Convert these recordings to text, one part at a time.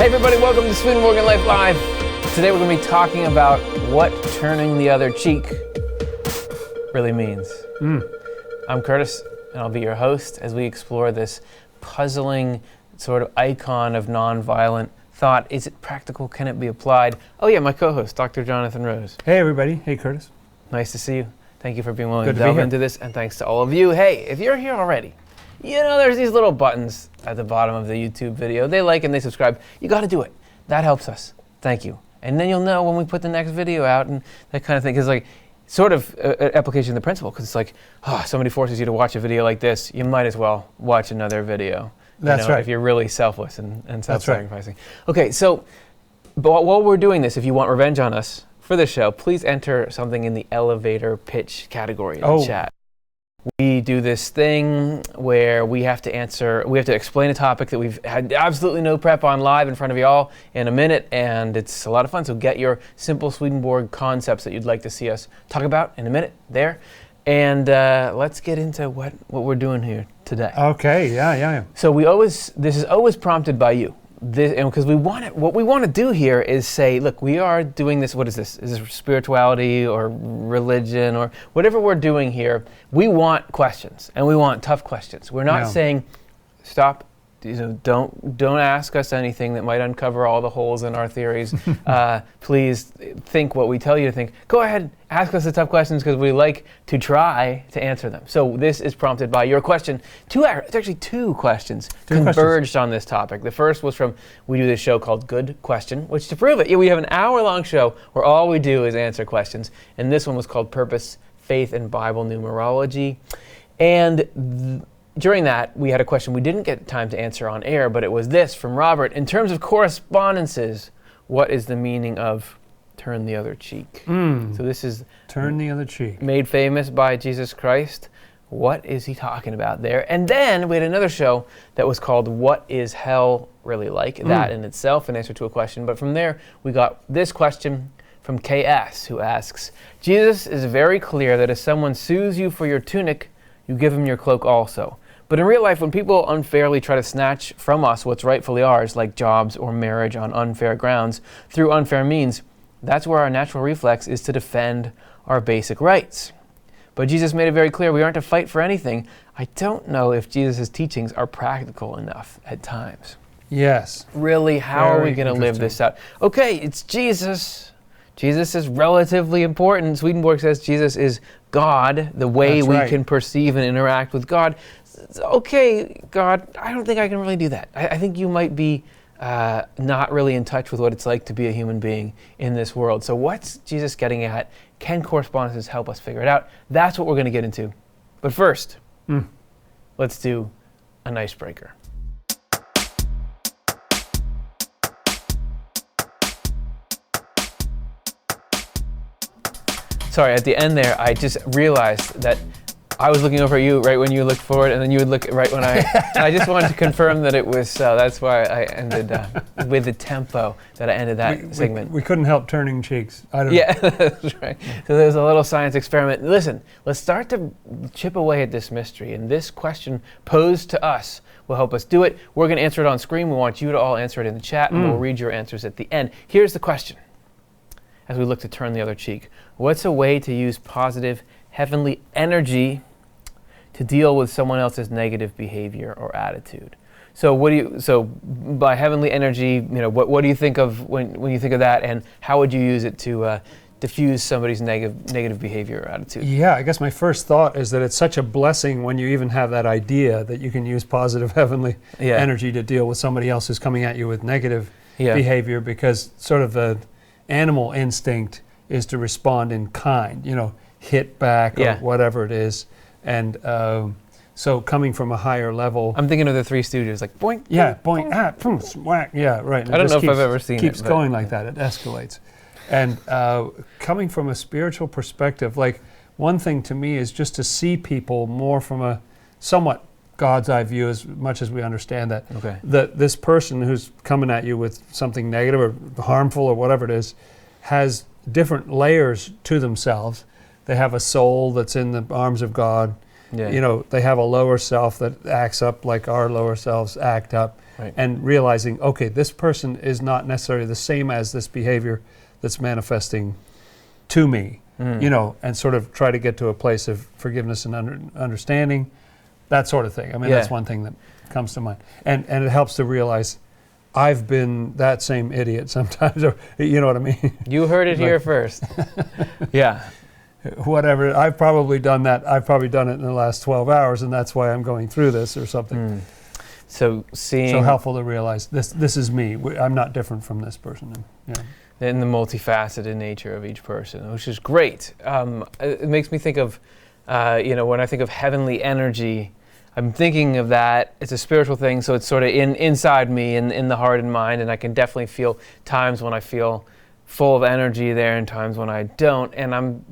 everybody, welcome to Swedenborgian Life Live. Today we're going to be talking about what turning the other cheek really means. I'm Curtis, and I'll be your host as we explore this puzzling sort of icon of nonviolent thought. Is it practical? Can it be applied? Oh yeah, my co-host, Dr. Jonathan Rose. Hey everybody. Hey Curtis. Nice to see you. Thank you for being willing Good to to be delve here. into this, and thanks to all of you. Hey, if you're here already, you know there's these little buttons at the bottom of the YouTube video. They like and they subscribe. You got to do it. That helps us. Thank you. And then you'll know when we put the next video out and that kind of thing. Because like, sort of an application of the principle. Because it's like, somebody forces you to watch a video like this, you might as well watch another video. That's right. If you're really selfless and self-sacrificing. Right. Okay, so but while we're doing this, if you want revenge on us for this show, please enter something in the elevator pitch category in the chat. We do this thing where we have to explain a topic that we've had absolutely no prep on live in front of y'all in a minute, and it's a lot of fun. So get your simple Swedenborg concepts that you'd like to see us talk about in a minute there. And let's get into what we're doing here today. Okay, yeah. So this is always prompted by you. Because what we want to do here is say, look, we are doing this. What is this? Is this spirituality or religion or whatever we're doing here? We want questions, and we want tough questions. We're not saying, stop. Don't ask us anything that might uncover all the holes in our theories. Please think what we tell you to think. Go ahead, ask us the tough questions because we like to try to answer them. So this is prompted by your question. It's actually two questions converged on this topic. The first was we do this show called Good Question, which to prove it, we have an hour-long show where all we do is answer questions. And this one was called Purpose, Faith, and Bible Numerology. And during that, we had a question we didn't get time to answer on air, but it was this from Robert. In terms of correspondences, what is the meaning of turn the other cheek? So this is turn the other cheek. Made famous by Jesus Christ. What is he talking about there? And then we had another show that was called What is Hell Really Like? That in itself, an answer to a question. But from there, we got this question from KS, who asks, Jesus is very clear that if someone sues you for your tunic, you give him your cloak also. But in real life, when people unfairly try to snatch from us what's rightfully ours, like jobs or marriage on unfair grounds, through unfair means, that's where our natural reflex is to defend our basic rights. But Jesus made it very clear we aren't to fight for anything. I don't know if Jesus' teachings are practical enough at times. Yes. Really, how are we going to live this out? Okay, it's Jesus. Jesus is relatively important. Swedenborg says Jesus is God, the way we can perceive and interact with God. Okay, God, I don't think I can really do that. I think you might be not really in touch with what it's like to be a human being in this world. So what's Jesus getting at? Can correspondences help us figure it out? That's what we're going to get into. But first, let's do an icebreaker. Sorry, at the end there, I just realized that I was looking over at you right when you looked forward, and then you would look right when I just wanted to confirm that it was so. That's why I ended with the tempo that I ended that segment. We couldn't help turning cheeks. I don't know. Yeah, that's right. So there's a little science experiment. Listen, let's start to chip away at this mystery, and this question posed to us will help us do it. We're going to answer it on screen. We want you to all answer it in the chat, and we'll read your answers at the end. Here's the question. As we look to turn the other cheek, what's a way to use positive heavenly energy to deal with someone else's negative behavior or attitude? So by heavenly energy, what do you think of when you think of that, and how would you use it to diffuse somebody's negative behavior or attitude? Yeah, I guess my first thought is that it's such a blessing when you even have that idea that you can use positive heavenly energy to deal with somebody else who's coming at you with negative behavior, because sort of the animal instinct is to respond in kind, hit back or whatever it is. And so coming from a higher level. I'm thinking of the Three Stooges, like boink. Yeah, boink, boom, whack. Yeah, right. And I don't know if I've ever seen it. Keeps going like that. It escalates. And coming from a spiritual perspective, like one thing to me is just to see people more from a somewhat God's eye view, as much as we understand that. Okay. That this person who's coming at you with something negative or harmful or whatever it is, has different layers to themselves. They have a soul that's in the arms of God. Yeah. They have a lower self that acts up like our lower selves act up. and realizing, okay, this person is not necessarily the same as this behavior that's manifesting to me, and sort of try to get to a place of forgiveness and understanding, that sort of thing. I mean, that's one thing that comes to mind. And it helps to realize I've been that same idiot sometimes, or, you know what I mean? You heard it here first. Yeah. Whatever, I've probably done that. I've probably done it in the last 12 hours, and that's why I'm going through this or something. So helpful to realize this is me. I'm not different from this person. And the multifaceted nature of each person, which is great. It makes me think of, when I think of heavenly energy, I'm thinking of that. It's a spiritual thing, so it's sort of inside me, in the heart and mind, and I can definitely feel times when I feel full of energy there and times when I don't. And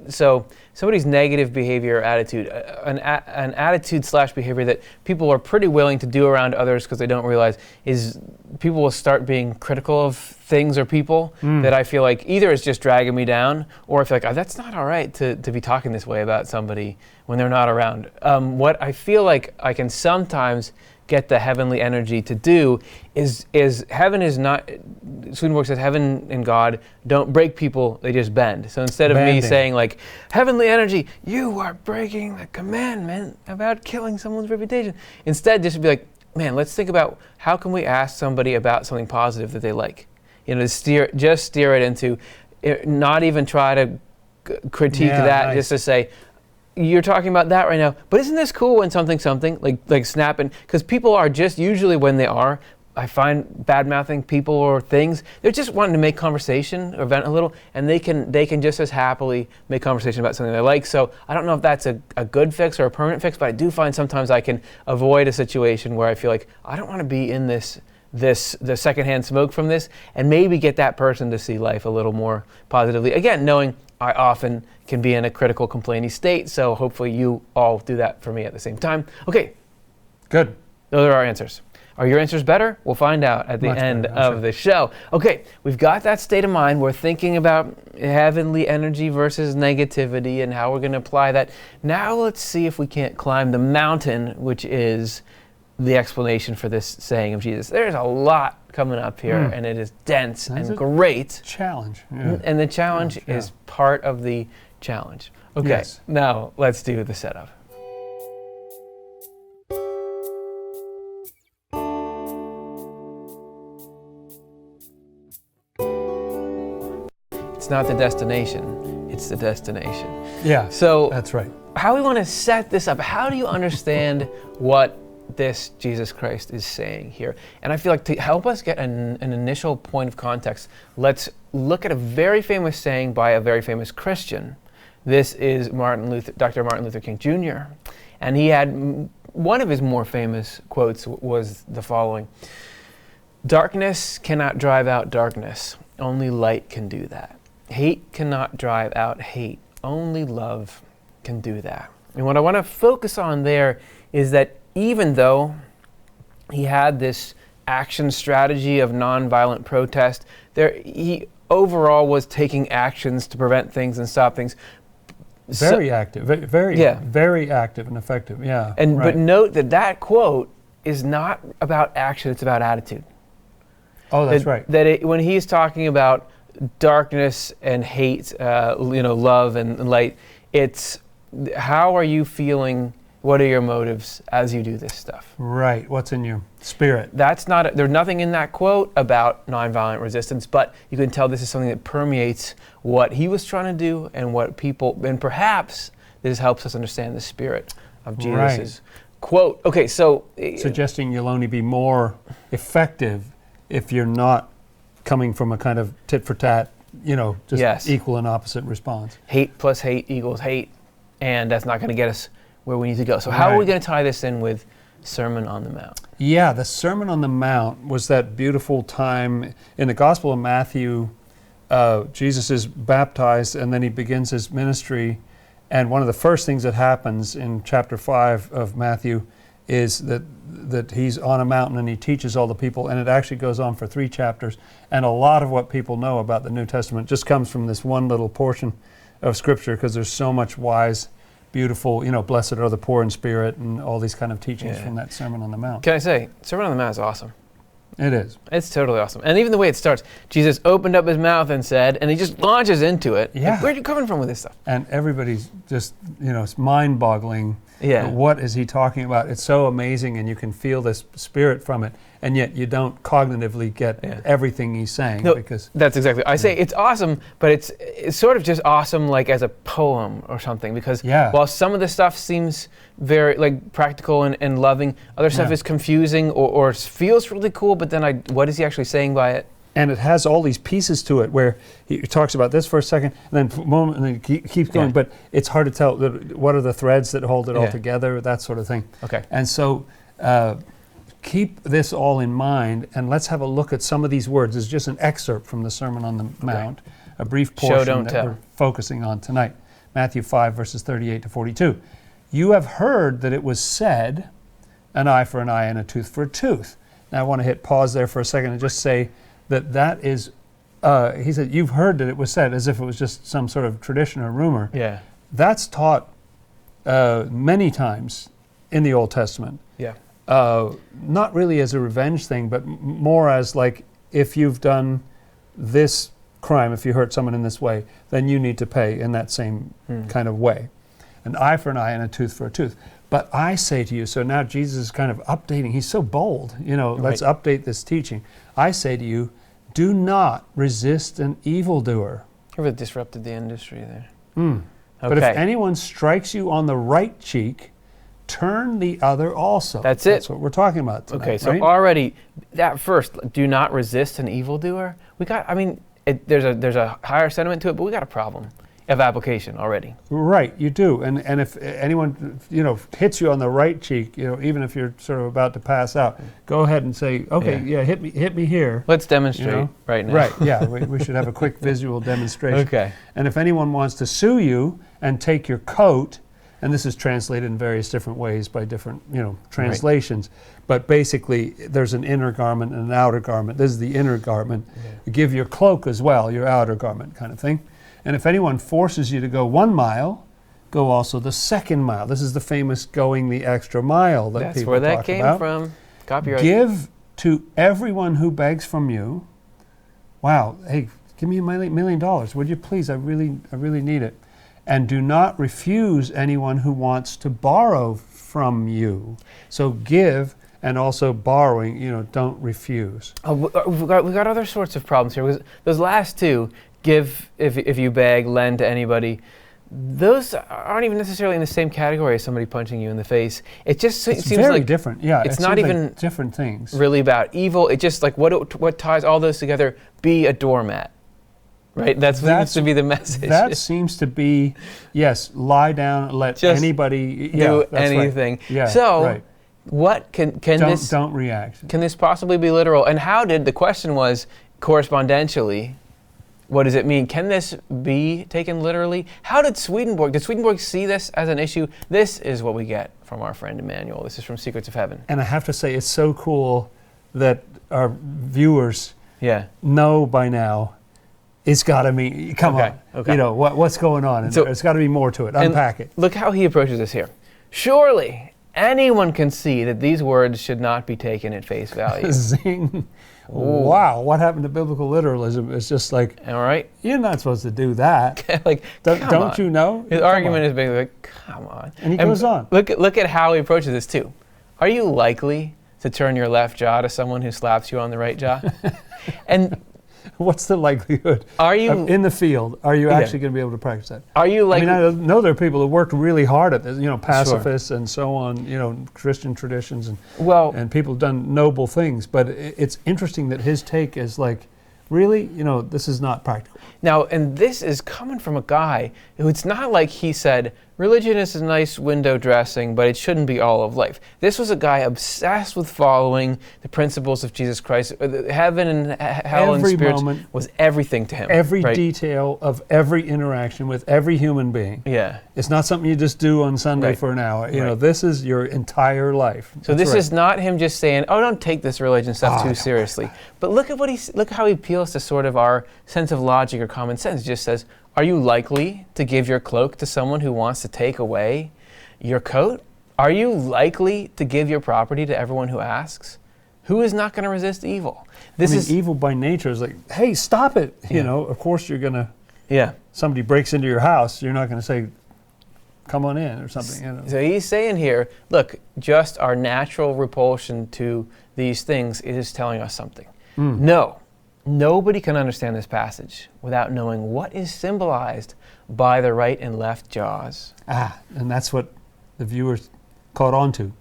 so somebody's negative behavior or attitude, an attitude / behavior that people are pretty willing to do around others because they don't realize, is people will start being critical of things or people that I feel like either is just dragging me down, or I feel like, that's not all right to be talking this way about somebody when they're not around. What I feel like I can sometimes get the heavenly energy to do is heaven is not, Swedenborg says heaven and God don't break people, they just bend. So instead of me saying like, heavenly energy, you are breaking the commandment about killing someone's reputation. Instead, just be like, man, let's think about how can we ask somebody about something positive that they like. Steer it into, not even try to critique that, just to say, you're talking about that right now, but isn't this cool when something, like snapping, because people are just, usually when they are, I find bad-mouthing people or things, they're just wanting to make conversation or vent a little, and they can just as happily make conversation about something they like. So I don't know if that's a good fix or a permanent fix, but I do find sometimes I can avoid a situation where I feel like I don't want to be in the secondhand smoke from this, and maybe get that person to see life a little more positively. Again, knowing I often can be in a critical, complaining state, so hopefully you all do that for me at the same time. Okay. Good. Those are our answers. Are your answers better? We'll find out at the end of the show. Okay, we've got that state of mind. We're thinking about heavenly energy versus negativity and how we're going to apply that. Now let's see if we can't climb the mountain, which is the explanation for this saying of Jesus. There's a lot coming up here, and it is dense and great. Challenge. Yeah. And the challenge is part of the challenge. Okay, now let's do the setup. It's not the destination, it's the destination. Yeah, so that's right. How we want to set this up, how do you understand what this Jesus Christ is saying here? And I feel like to help us get an initial point of context, let's look at a very famous saying by a very famous Christian. This is Dr. Martin Luther King Jr. And he had, one of his more famous quotes was the following: "Darkness cannot drive out darkness, only light can do that. Hate cannot drive out hate, only love can do that." And what I want to focus on there is that even though he had this action strategy of nonviolent protest, he overall was taking actions to prevent things and stop things. Very active, very active and effective, But note that quote is not about action, it's about attitude. Oh, that's right. When he's talking about darkness and hate, love and light, it's how are you feeling? What are your motives as you do this stuff? Right. What's in your spirit? There's nothing in that quote about nonviolent resistance, but you can tell this is something that permeates what he was trying to do and perhaps this helps us understand the spirit of Jesus' quote. Okay, so suggesting you'll only be more effective if you're not coming from a kind of tit for tat, just equal and opposite response. Hate plus hate equals hate, and that's not going to get us where we need to go. So how are we going to tie this in with Sermon on the Mount? Yeah, the Sermon on the Mount was that beautiful time in the Gospel of Matthew. Jesus is baptized and then he begins his ministry. And one of the first things that happens in chapter 5 of Matthew is that he's on a mountain and he teaches all the people. And it actually goes on for 3 chapters. And a lot of what people know about the New Testament just comes from this one little portion of Scripture, because there's so much wise beautiful, blessed are the poor in spirit and all these kind of teachings from that Sermon on the Mount. Can I say, Sermon on the Mount is awesome. It is. It's totally awesome. And even the way it starts, Jesus opened up his mouth and said, and he just launches into it. Yeah. Like, where are you coming from with this stuff? And everybody's just, it's mind-boggling. Yeah. What is he talking about? It's so amazing, and you can feel this spirit from it, and yet you don't cognitively get everything he's saying. No, because that's exactly. I say it's awesome, but it's sort of just awesome like as a poem or something, because while some of the stuff seems very like practical and loving, other stuff is confusing or feels really cool, but then what is he actually saying by it? And it has all these pieces to it where he talks about this for a second, and then for a moment, and then keeps going. But it's hard to tell what are the threads that hold it all together, that sort of thing. Okay. And so keep this all in mind, and let's have a look at some of these words. It's just an excerpt from the Sermon on the Mount, a brief portion that we're focusing on tonight. Matthew 5, verses 38 to 42. You have heard that it was said, an eye for an eye and a tooth for a tooth. Now I want to hit pause there for a second and just say, that is, he said, you've heard that it was said, as if it was just some sort of tradition or rumor. Yeah. That's taught many times in the Old Testament. Yeah. Not really as a revenge thing, but more as like, if you've done this crime, if you hurt someone in this way, then you need to pay in that same kind of way. An eye for an eye and a tooth for a tooth. But I say to you, so now Jesus is kind of updating. He's so bold, let's update this teaching. I say to you, do not resist an evildoer. You really disrupted the industry there. Okay. But if anyone strikes you on the right cheek, turn the other also. That's it. That's what we're talking about tonight. Okay, so already, that first, do not resist an evildoer. There's a higher sentiment to it, but we got a problem of application already. Right, you do. And if anyone, hits you on the right cheek, even if you're sort of about to pass out, go ahead and say, okay, hit me here. Let's demonstrate right now. Right, yeah, we should have a quick visual demonstration. Okay. And if anyone wants to sue you and take your coat, and this is translated in various different ways by different, translations, but basically there's an inner garment and an outer garment. This is the inner garment. You give your cloak as well, your outer garment kind of thing. And if anyone forces you to go 1 mile, go also the 2nd mile. This is the famous going the extra mile that That's people where that talk came about. from. Copyright. Give to everyone who begs from you. Wow, hey, give me $1 million, would you please? I really need it. And do not refuse anyone who wants to borrow from you. So give, and also borrowing, don't refuse. We've got other sorts of problems here. Because those last two, give if you beg, lend to anybody, those aren't even necessarily in the same category as somebody punching you in the face. It just seems very like different. Yeah, it's not even like different things. Really about evil. It's just like what ties all those together. Be a doormat, right? That seems to be the message. That seems to be, yes. Lie down. Let just anybody do anything. Right. Yeah. So what can this? Don't react. Can this possibly be literal? And how did the question was correspondentially? What does it mean? Can this be taken literally? How did Swedenborg see this as an issue? This is what we get from our friend Emmanuel. This is from Secrets of Heaven. And I have to say, it's so cool that our viewers know by now. It's got to be, come on. Okay. What's going on? And so, there's got to be more to it. Unpack it. Look how he approaches this here. Surely anyone can see that these words should not be taken at face value. Zing. Wow, what happened to biblical literalism? It's just like, all right, you're not supposed to do that. Don't you know? His argument is basically like, come on. And he goes on. Look at how he approaches this too. Are you likely to turn your left jaw to someone who slaps you on the right jaw? And what's the likelihood? Are you in the field? Are you actually going to be able to practice that? Are you like? I know there are people who worked really hard at this. Pacifists and so on. Christian traditions and people have done noble things. But it's interesting that his take is like, really, this is not practical. Now, and this is coming from a guy who it's not like he said, religion is a nice window dressing, but it shouldn't be all of life. This was a guy obsessed with following the principles of Jesus Christ. Heaven and hell and spirits was everything to him. Every detail of every interaction with every human being. Yeah. It's not something you just do on Sunday for an hour. This is your entire life. So this is not him just saying, oh, don't take this religion stuff too seriously. But look how he appeals to sort of our sense of logic or common sense. He just says, Are you likely to give your cloak to someone who wants to take away your coat? Are you likely to give your property to everyone who asks? Who is not going to resist evil? Evil by nature is like, hey, stop it. Yeah. You know, of course you're going to, yeah. Somebody breaks into your house, you're not going to say, come on in or something. You know. So he's saying here, look, just our natural repulsion to these things is telling us something. No, nobody can understand this passage without knowing what is symbolized by the right and left jaws. And that's what the viewers caught on to.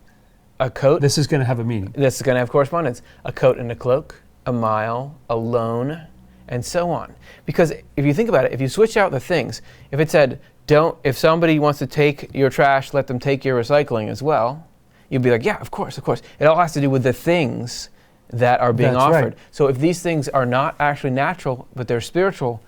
A coat. This is going to have a meaning. This is going to have correspondence. A coat and a cloak, a mile, a loan, and so on. Because if you think about it, if you switch out the things, if it said, if somebody wants to take your trash, let them take your recycling as well, you'd be like, yeah, of course. It all has to do with the things that are being offered. Right. So if these things are not actually natural, but they're spiritual,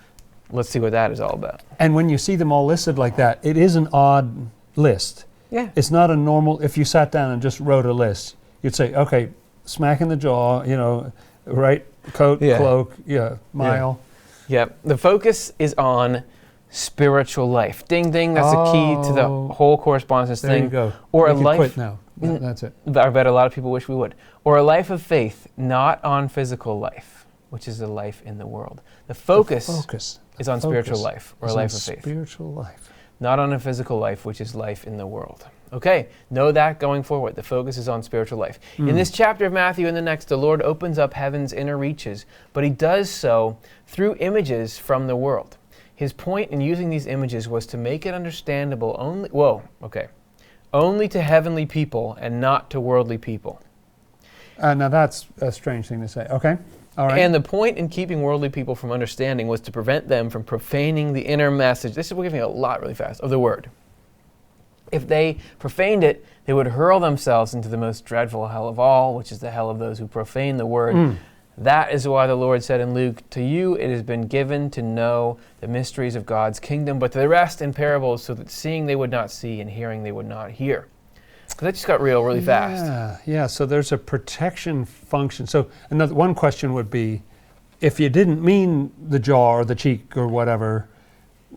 let's see what that is all about. And when you see them all listed like that, it is an odd list. Yeah. It's not a normal, if you sat down and just wrote a list, you'd say, okay, smack in the jaw, right, coat, cloak, mile. Yeah. The focus is on spiritual life. Ding, ding, that's the key to the whole correspondence thing. There you go. Or we a can life. Quit now. That's it. I bet a lot of people wish we would. Or a life of faith, not on physical life, which is a life in the world. The focus is on spiritual life, or a life of faith. Spiritual life. Not on a physical life, which is life in the world. Okay, know that going forward. The focus is on spiritual life. In this chapter of Matthew and the next, the Lord opens up heaven's inner reaches, but he does so through images from the world. His point in using these images was to make it understandable only to heavenly people and not to worldly people. Now that's a strange thing to say. Okay, all right. And the point in keeping worldly people from understanding was to prevent them from profaning the inner message. We're giving a lot really fast, of the word. If they profaned it, they would hurl themselves into the most dreadful hell of all, which is the hell of those who profane the word. That is why the Lord said in Luke, to you it has been given to know the mysteries of God's kingdom, but to the rest in parables, so that seeing they would not see and hearing they would not hear. So that just got real really fast. Yeah, so there's a protection function. So one question would be, if you didn't mean the jaw or the cheek or whatever,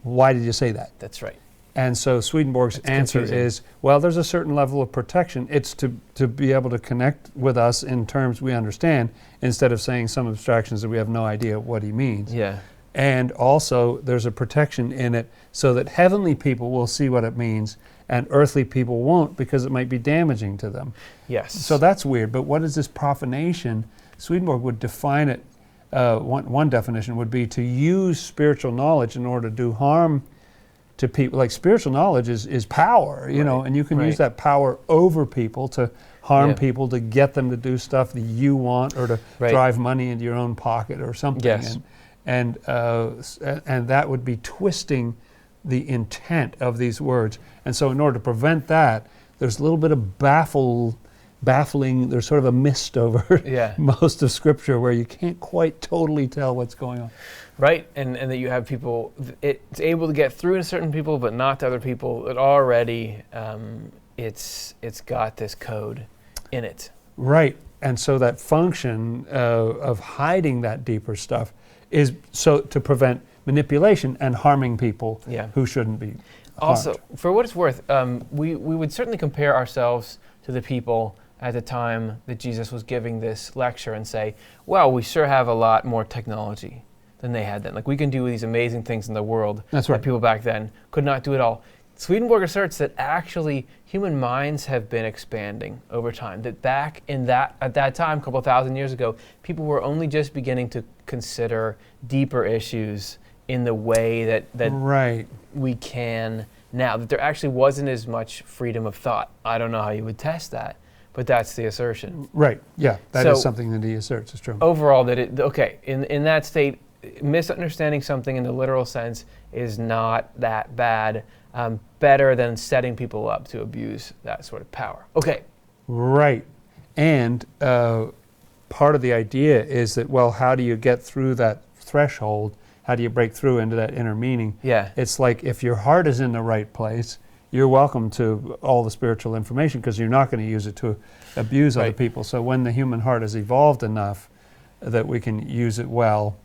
why did you say that? That's right. And so Swedenborg's answer is, well, there's a certain level of protection. It's to be able to connect with us in terms we understand, instead of saying some abstractions that we have no idea what he means. Yeah. And also there's a protection in it so that heavenly people will see what it means and earthly people won't, because it might be damaging to them. Yes. So that's weird. But what is this profanation? Swedenborg would define it. One definition would be to use spiritual knowledge in order to do harm to people. Like, spiritual knowledge is power, you know, and you can use that power over people to harm people, to get them to do stuff that you want, or to drive money into your own pocket or something. Yes. And that would be twisting the intent of these words. And so in order to prevent that, there's a little bit of baffling, there's sort of a mist over most of Scripture where you can't quite totally tell what's going on. Right, and that you have people, it's able to get through to certain people, but not to other people. That already, it's got this code in it. Right, and so that function of hiding that deeper stuff is so to prevent manipulation and harming people who shouldn't be harmed. Also, for what it's worth, we would certainly compare ourselves to the people at the time that Jesus was giving this lecture and say, well, we sure have a lot more technology than they had then. Like, we can do these amazing things in the world that people back then could not do at all. Swedenborg asserts that actually human minds have been expanding over time. That back in at that time, a couple thousand years ago, people were only just beginning to consider deeper issues in the way that we can now. That there actually wasn't as much freedom of thought. I don't know how you would test that, but that's the assertion. Right. Yeah, that is something that he asserts is true. Overall, that in that state, misunderstanding something in the literal sense is not that bad. Better than setting people up to abuse that sort of power. Okay. Right. And part of the idea is that, well, how do you get through that threshold? How do you break through into that inner meaning? Yeah. It's like, if your heart is in the right place, you're welcome to all the spiritual information, because you're not going to use it to abuse other people. So when the human heart is evolved enough that we can use it well,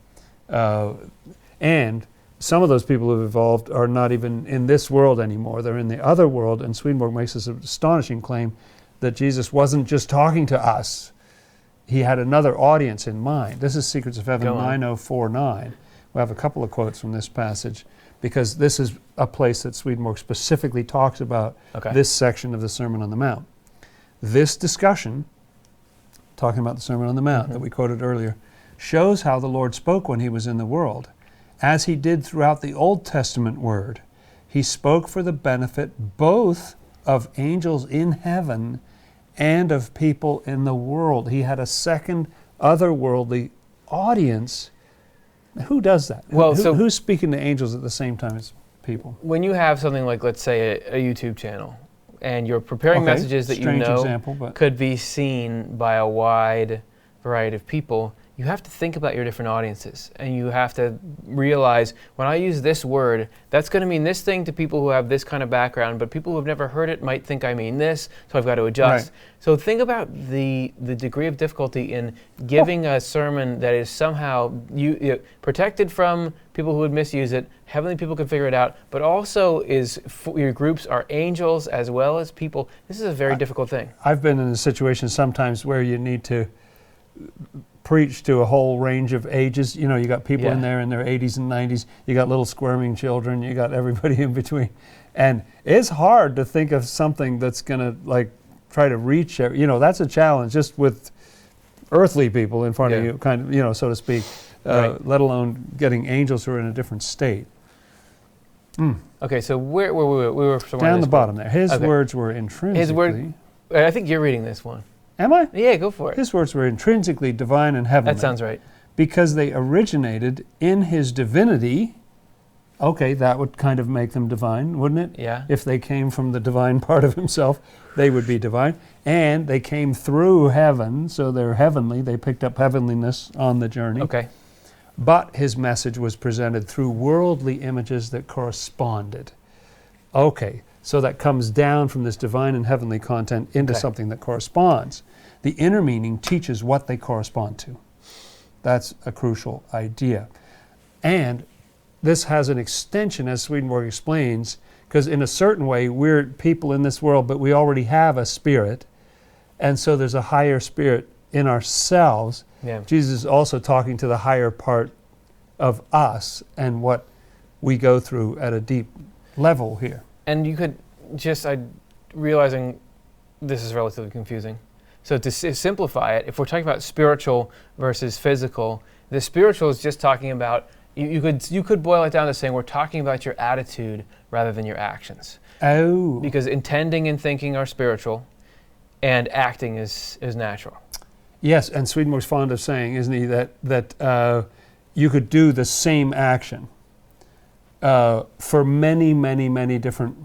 and some of those people who've evolved are not even in this world anymore. They're in the other world, and Swedenborg makes this astonishing claim that Jesus wasn't just talking to us. He had another audience in mind. This is Secrets of Heaven 9049. We have a couple of quotes from this passage, because this is a place that Swedenborg specifically talks about this section of the Sermon on the Mount. This discussion, talking about the Sermon on the Mount that we quoted earlier, shows how the Lord spoke when he was in the world. As he did throughout the Old Testament word, he spoke for the benefit both of angels in heaven and of people in the world. He had a second otherworldly audience. Who does that? Well, who's speaking to angels at the same time as people? When you have something like, let's say, a YouTube channel, and you're preparing messages that could be seen by a wide variety of people, you have to think about your different audiences, and you have to realize, when I use this word, that's going to mean this thing to people who have this kind of background, but people who have never heard it might think I mean this, so I've got to adjust. Right. So think about the degree of difficulty in giving a sermon that is somehow protected from people who would misuse it, heavenly people can figure it out, but also your groups are angels as well as people. This is a very difficult thing. I've been in a situation sometimes where you need to preach to a whole range of ages. You know, you got people in there in their 80s and 90s. You got little squirming children. You got everybody in between. And it's hard to think of something that's going to try to reach, that's a challenge just with earthly people in front of you, kind of, so to speak, let alone getting angels who are in a different state. Okay, so where were we? We were somewhere down the bottom there. His words were intrinsically. I think you're reading this one. Am I? Yeah, go for it. His words were intrinsically divine and heavenly. That sounds right. Because they originated in his divinity. Okay, that would kind of make them divine, wouldn't it? Yeah. If they came from the divine part of himself, they would be divine. And they came through heaven, so they're heavenly. They picked up heavenliness on the journey. Okay. But his message was presented through worldly images that corresponded. Okay. So that comes down from this divine and heavenly content into something that corresponds. The inner meaning teaches what they correspond to. That's a crucial idea. And this has an extension, as Swedenborg explains, because in a certain way, we're people in this world, but we already have a spirit. And so there's a higher spirit in ourselves. Yeah. Jesus is also talking to the higher part of us and what we go through at a deep level here. And you could realizing this is relatively confusing. So to simplify it, if we're talking about spiritual versus physical, the spiritual is just talking about, you could boil it down to saying we're talking about your attitude rather than your actions. Oh. Because intending and thinking are spiritual, and acting is natural. Yes, and Swedenborg's fond of saying, isn't he, that you could do the same action for many, many, many different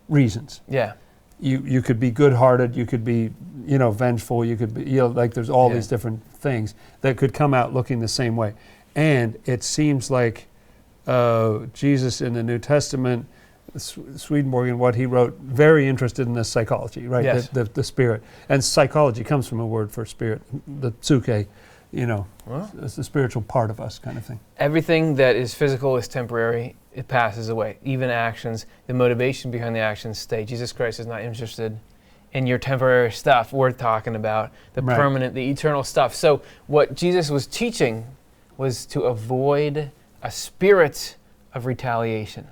reasons. Yeah. You could be good-hearted, you could be, vengeful, you could be, there's all these different things that could come out looking the same way. And it seems like Jesus in the New Testament, Swedenborg in what he wrote, very interested in this psychology, right? Yes. The spirit. And psychology comes from a word for spirit, the psyche. It's the spiritual part of us kind of thing. Everything that is physical is temporary. It passes away. Even actions, the motivation behind the actions stay. Jesus Christ is not interested in your temporary stuff. We're talking about the permanent, the eternal stuff. So what Jesus was teaching was to avoid a spirit of retaliation,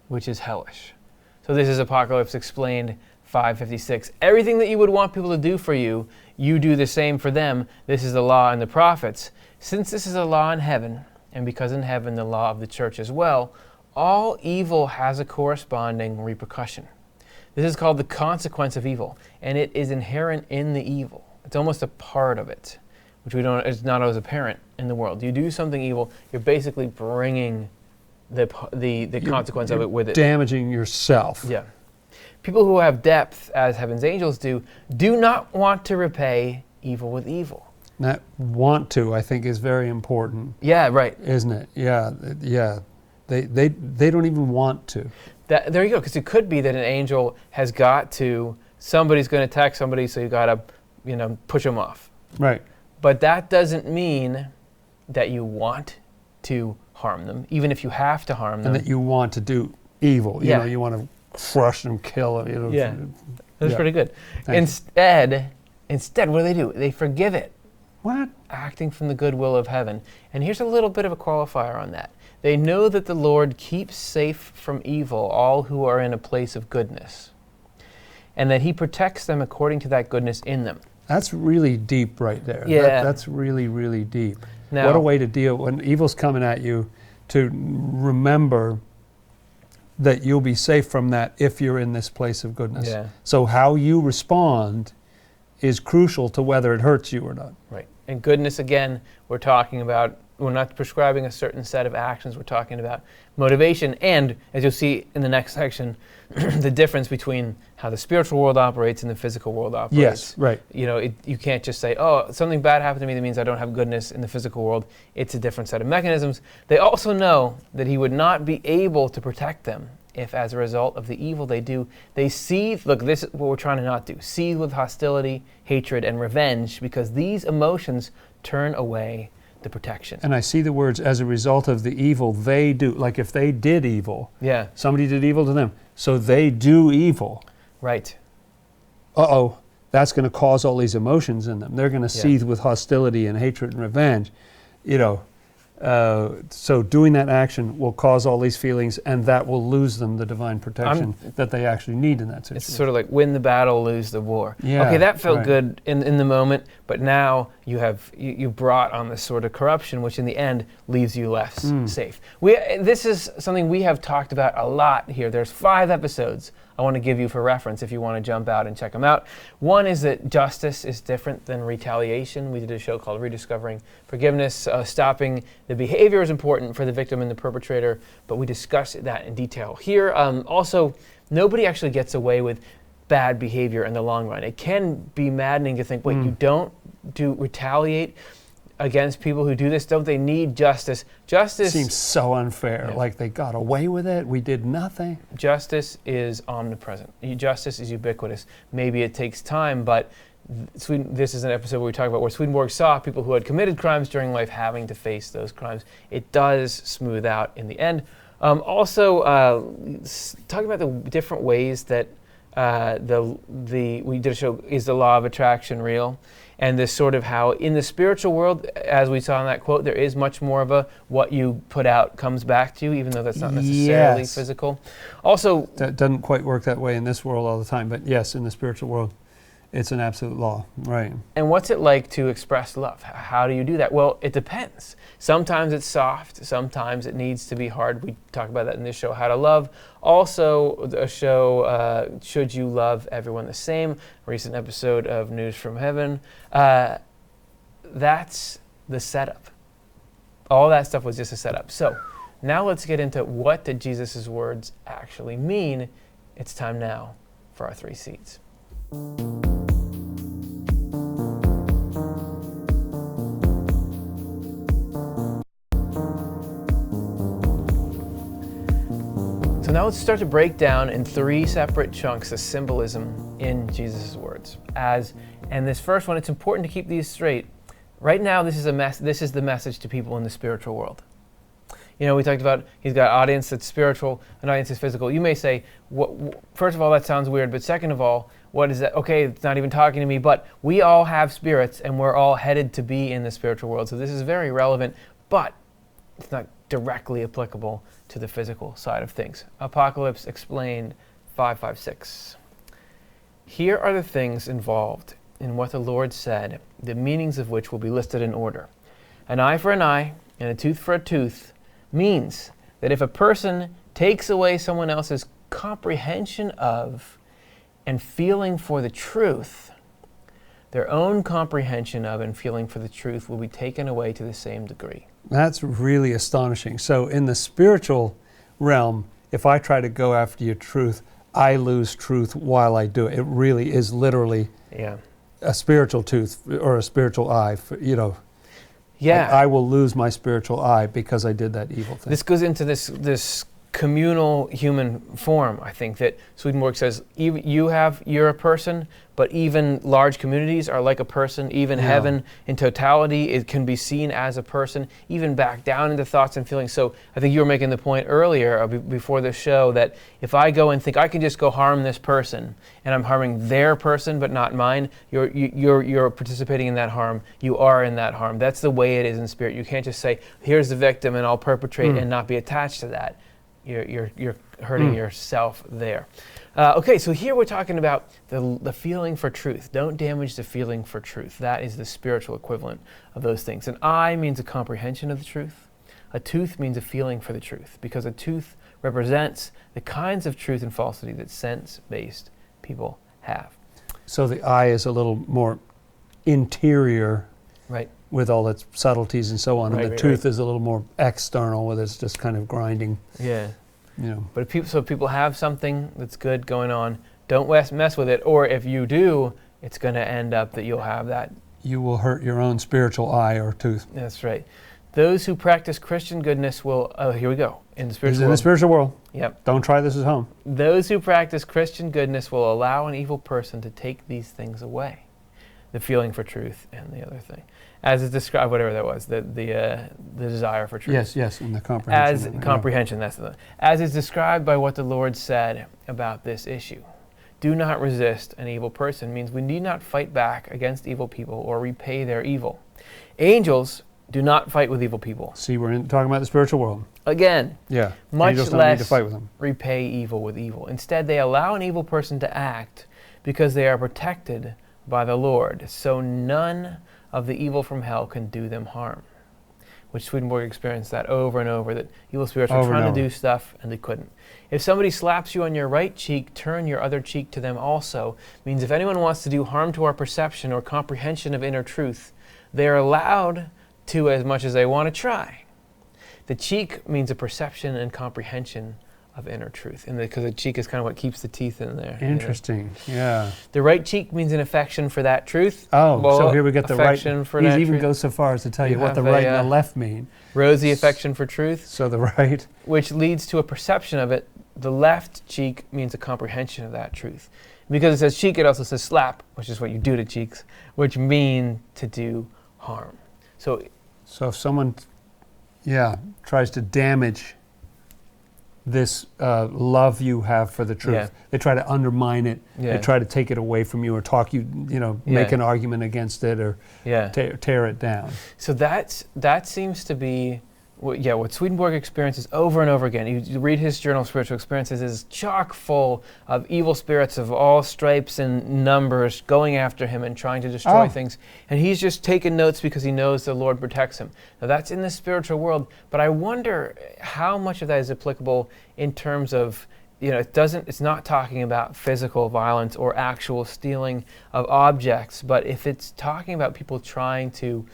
which is hellish. So this is Apocalypse Explained 5:56. Everything that you would want people to do for you, you do the same for them. This is the law and the prophets. Since this is a law in heaven, and because in heaven the law of the church as well, all evil has a corresponding repercussion. This is called the consequence of evil, and it is inherent in the evil. It's almost a part of it, which it's not always apparent in the world. You do something evil, you're basically bringing the consequence of it with it. Damaging yourself. Yeah. People who have depth, as heaven's angels do not want to repay evil with evil. That want to, I think, is very important. Yeah, right. Isn't it? Yeah. They don't even want to. There you go, because it could be that an angel has got to, somebody's going to attack somebody, so you got to, push them off. Right. But that doesn't mean that you want to harm them, even if you have to harm them. And that you want to do evil. You know, you want to crush them, kill them. You know. Yeah, that's pretty good. Instead, what do? They forgive it. What? Acting from the goodwill of heaven. And here's a little bit of a qualifier on that. They know that the Lord keeps safe from evil all who are in a place of goodness, and that he protects them according to that goodness in them. That's really deep right there. Yeah. That's really, really deep. Now, what a way to deal when evil's coming at you, to remember that you'll be safe from that if you're in this place of goodness. Yeah. So how you respond is crucial to whether it hurts you or not. Right. And goodness, again, we're talking about, we're not prescribing a certain set of actions, we're talking about motivation. And as you'll see in the next section, the difference between how the spiritual world operates and the physical world operates. Yes, right. You know, you can't just say, oh, something bad happened to me that means I don't have goodness in the physical world. It's a different set of mechanisms. They also know that he would not be able to protect them if, as a result of the evil they do, they seethe, look, this is what we're trying to not do, seethe with hostility, hatred, and revenge, because these emotions turn away the protection. And I see the words, as a result of the evil they do. Like if they did evil, somebody did evil to them, so they do evil. Right. Uh-oh, that's going to cause all these emotions in them. They're going to seethe with hostility and hatred and revenge. You know, so doing that action will cause all these feelings, and that will lose them the divine protection that they actually need in that situation. It's sort of like win the battle, lose the war. Yeah, okay, that felt good in the moment, but now you brought on this sort of corruption, which in the end leaves you less safe. This is something we have talked about a lot here. There's 5 episodes I want to give you for reference if you want to jump out and check them out. One is that justice is different than retaliation. We did a show called Rediscovering Forgiveness. Stopping the behavior is important for the victim and the perpetrator, but we discussed that in detail here. Also, nobody actually gets away with bad behavior in the long run. It can be maddening to think, wait, you don't retaliate against people who do this? Don't they need justice? Justice seems so unfair. Like they got away with it. We did nothing. Justice is omnipresent. Justice is ubiquitous. Maybe it takes time, but this is an episode where we talk about where Swedenborg saw people who had committed crimes during life having to face those crimes. It does smooth out in the end. Also, talking about the different ways that we did a show, is the law of attraction real? And this sort of how in the spiritual world, as we saw in that quote, there is much more of a what you put out comes back to you, even though that's not necessarily physical. Also, that doesn't quite work that way in this world all the time, but yes, in the spiritual world, it's an absolute law, right? And what's it like to express love? How do you do that? Well, it depends. Sometimes it's soft. Sometimes it needs to be hard. We talk about that in this show, How to Love. Also, a show, Should You Love Everyone the Same? Recent episode of News from Heaven. That's the setup. All that stuff was just a setup. So now let's get into what did Jesus' words actually mean. It's time now for our 3 seeds. So now let's start to break down in 3 separate chunks the symbolism in Jesus' words. And this first one, it's important to keep these straight. Right now, this is the message to people in the spiritual world. You know, we talked about he's got an audience that's spiritual, an audience that's physical. You may say, first of all, that sounds weird, but second of all, what is that? Okay, it's not even talking to me, but we all have spirits, and we're all headed to be in the spiritual world. So this is very relevant, but it's not directly applicable to the physical side of things. Apocalypse Explained 5:5-6. Here are the things involved in what the Lord said, the meanings of which will be listed in order. An eye for an eye and a tooth for a tooth means that if a person takes away someone else's comprehension of and feeling for the truth, their own comprehension of and feeling for the truth will be taken away to the same degree. That's really astonishing. So in the spiritual realm, if I try to go after your truth, I lose truth while I do it. It really is literally a spiritual tooth or a spiritual eye, you know. Yeah. Like I will lose my spiritual eye because I did that evil thing. This goes into this communal human form. I think that Swedenborg says you're a person, but even large communities are like a person. Even heaven in totality, it can be seen as a person, even back down into thoughts and feelings. So I think you were making the point earlier before the show that if I go and think I can just go harm this person and I'm harming their person but not mine, you're participating in that harm. You are in that harm. That's the way it is in spirit. You can't just say, here's the victim and I'll perpetrate and not be attached to that. You're hurting yourself there. Okay, so here we're talking about the feeling for truth. Don't damage the feeling for truth. That is the spiritual equivalent of those things. An eye means a comprehension of the truth. A tooth means a feeling for the truth, because a tooth represents the kinds of truth and falsity that sense-based people have. So the eye is a little more interior, right, with all its subtleties and so on, and the tooth is a little more external, with it's just kind of grinding. Yeah. You know. But if people have something that's good going on, don't mess with it. Or if you do, it's going to end up that you'll have that. You will hurt your own spiritual eye or tooth. That's right. Those who practice Christian goodness will, here we go, in the spiritual world. In the spiritual world. Yep. Don't try this at home. Those who practice Christian goodness will allow an evil person to take these things away. The feeling for truth and the other thing. As is described, whatever that was, the desire for truth. Yes, and the comprehension. Comprehension, that's the. As is described by what the Lord said about this issue. Do not resist an evil person means we need not fight back against evil people or repay their evil. Angels do not fight with evil people. See, we're talking about the spiritual world. Again, much Angels don't less need to fight with them. Repay evil with evil. Instead, they allow an evil person to act because they are protected by the Lord. So none of the evil from hell can do them harm. Which Swedenborg experienced that over and over, that evil spirits were trying to do stuff and they couldn't. If somebody slaps you on your right cheek, turn your other cheek to them also. Means if anyone wants to do harm to our perception or comprehension of inner truth, they are allowed to as much as they want to try. The cheek means a perception and comprehension of inner truth, and because the cheek is kind of what keeps the teeth in there. Interesting, yeah. The right cheek means an affection for that truth. So here we get the right. He even goes so far as to tell you what the right and the left mean. Rosy affection for truth. So the right. Which leads to a perception of it. The left cheek means a comprehension of that truth. Because it says cheek, it also says slap, which is what you do to cheeks, which mean to do harm. So if someone, tries to damage this love you have for the truth. They try to undermine it. They try to take it away from you or talk you, make an argument against it or tear it down. So that seems to be what Swedenborg experiences over and over again. You read his journal of spiritual experiences, is chock full of evil spirits of all stripes and numbers going after him and trying to destroy things. And he's just taking notes because he knows the Lord protects him. Now that's in the spiritual world, but I wonder how much of that is applicable in terms of, it's not talking about physical violence or actual stealing of objects, but if it's talking about people trying to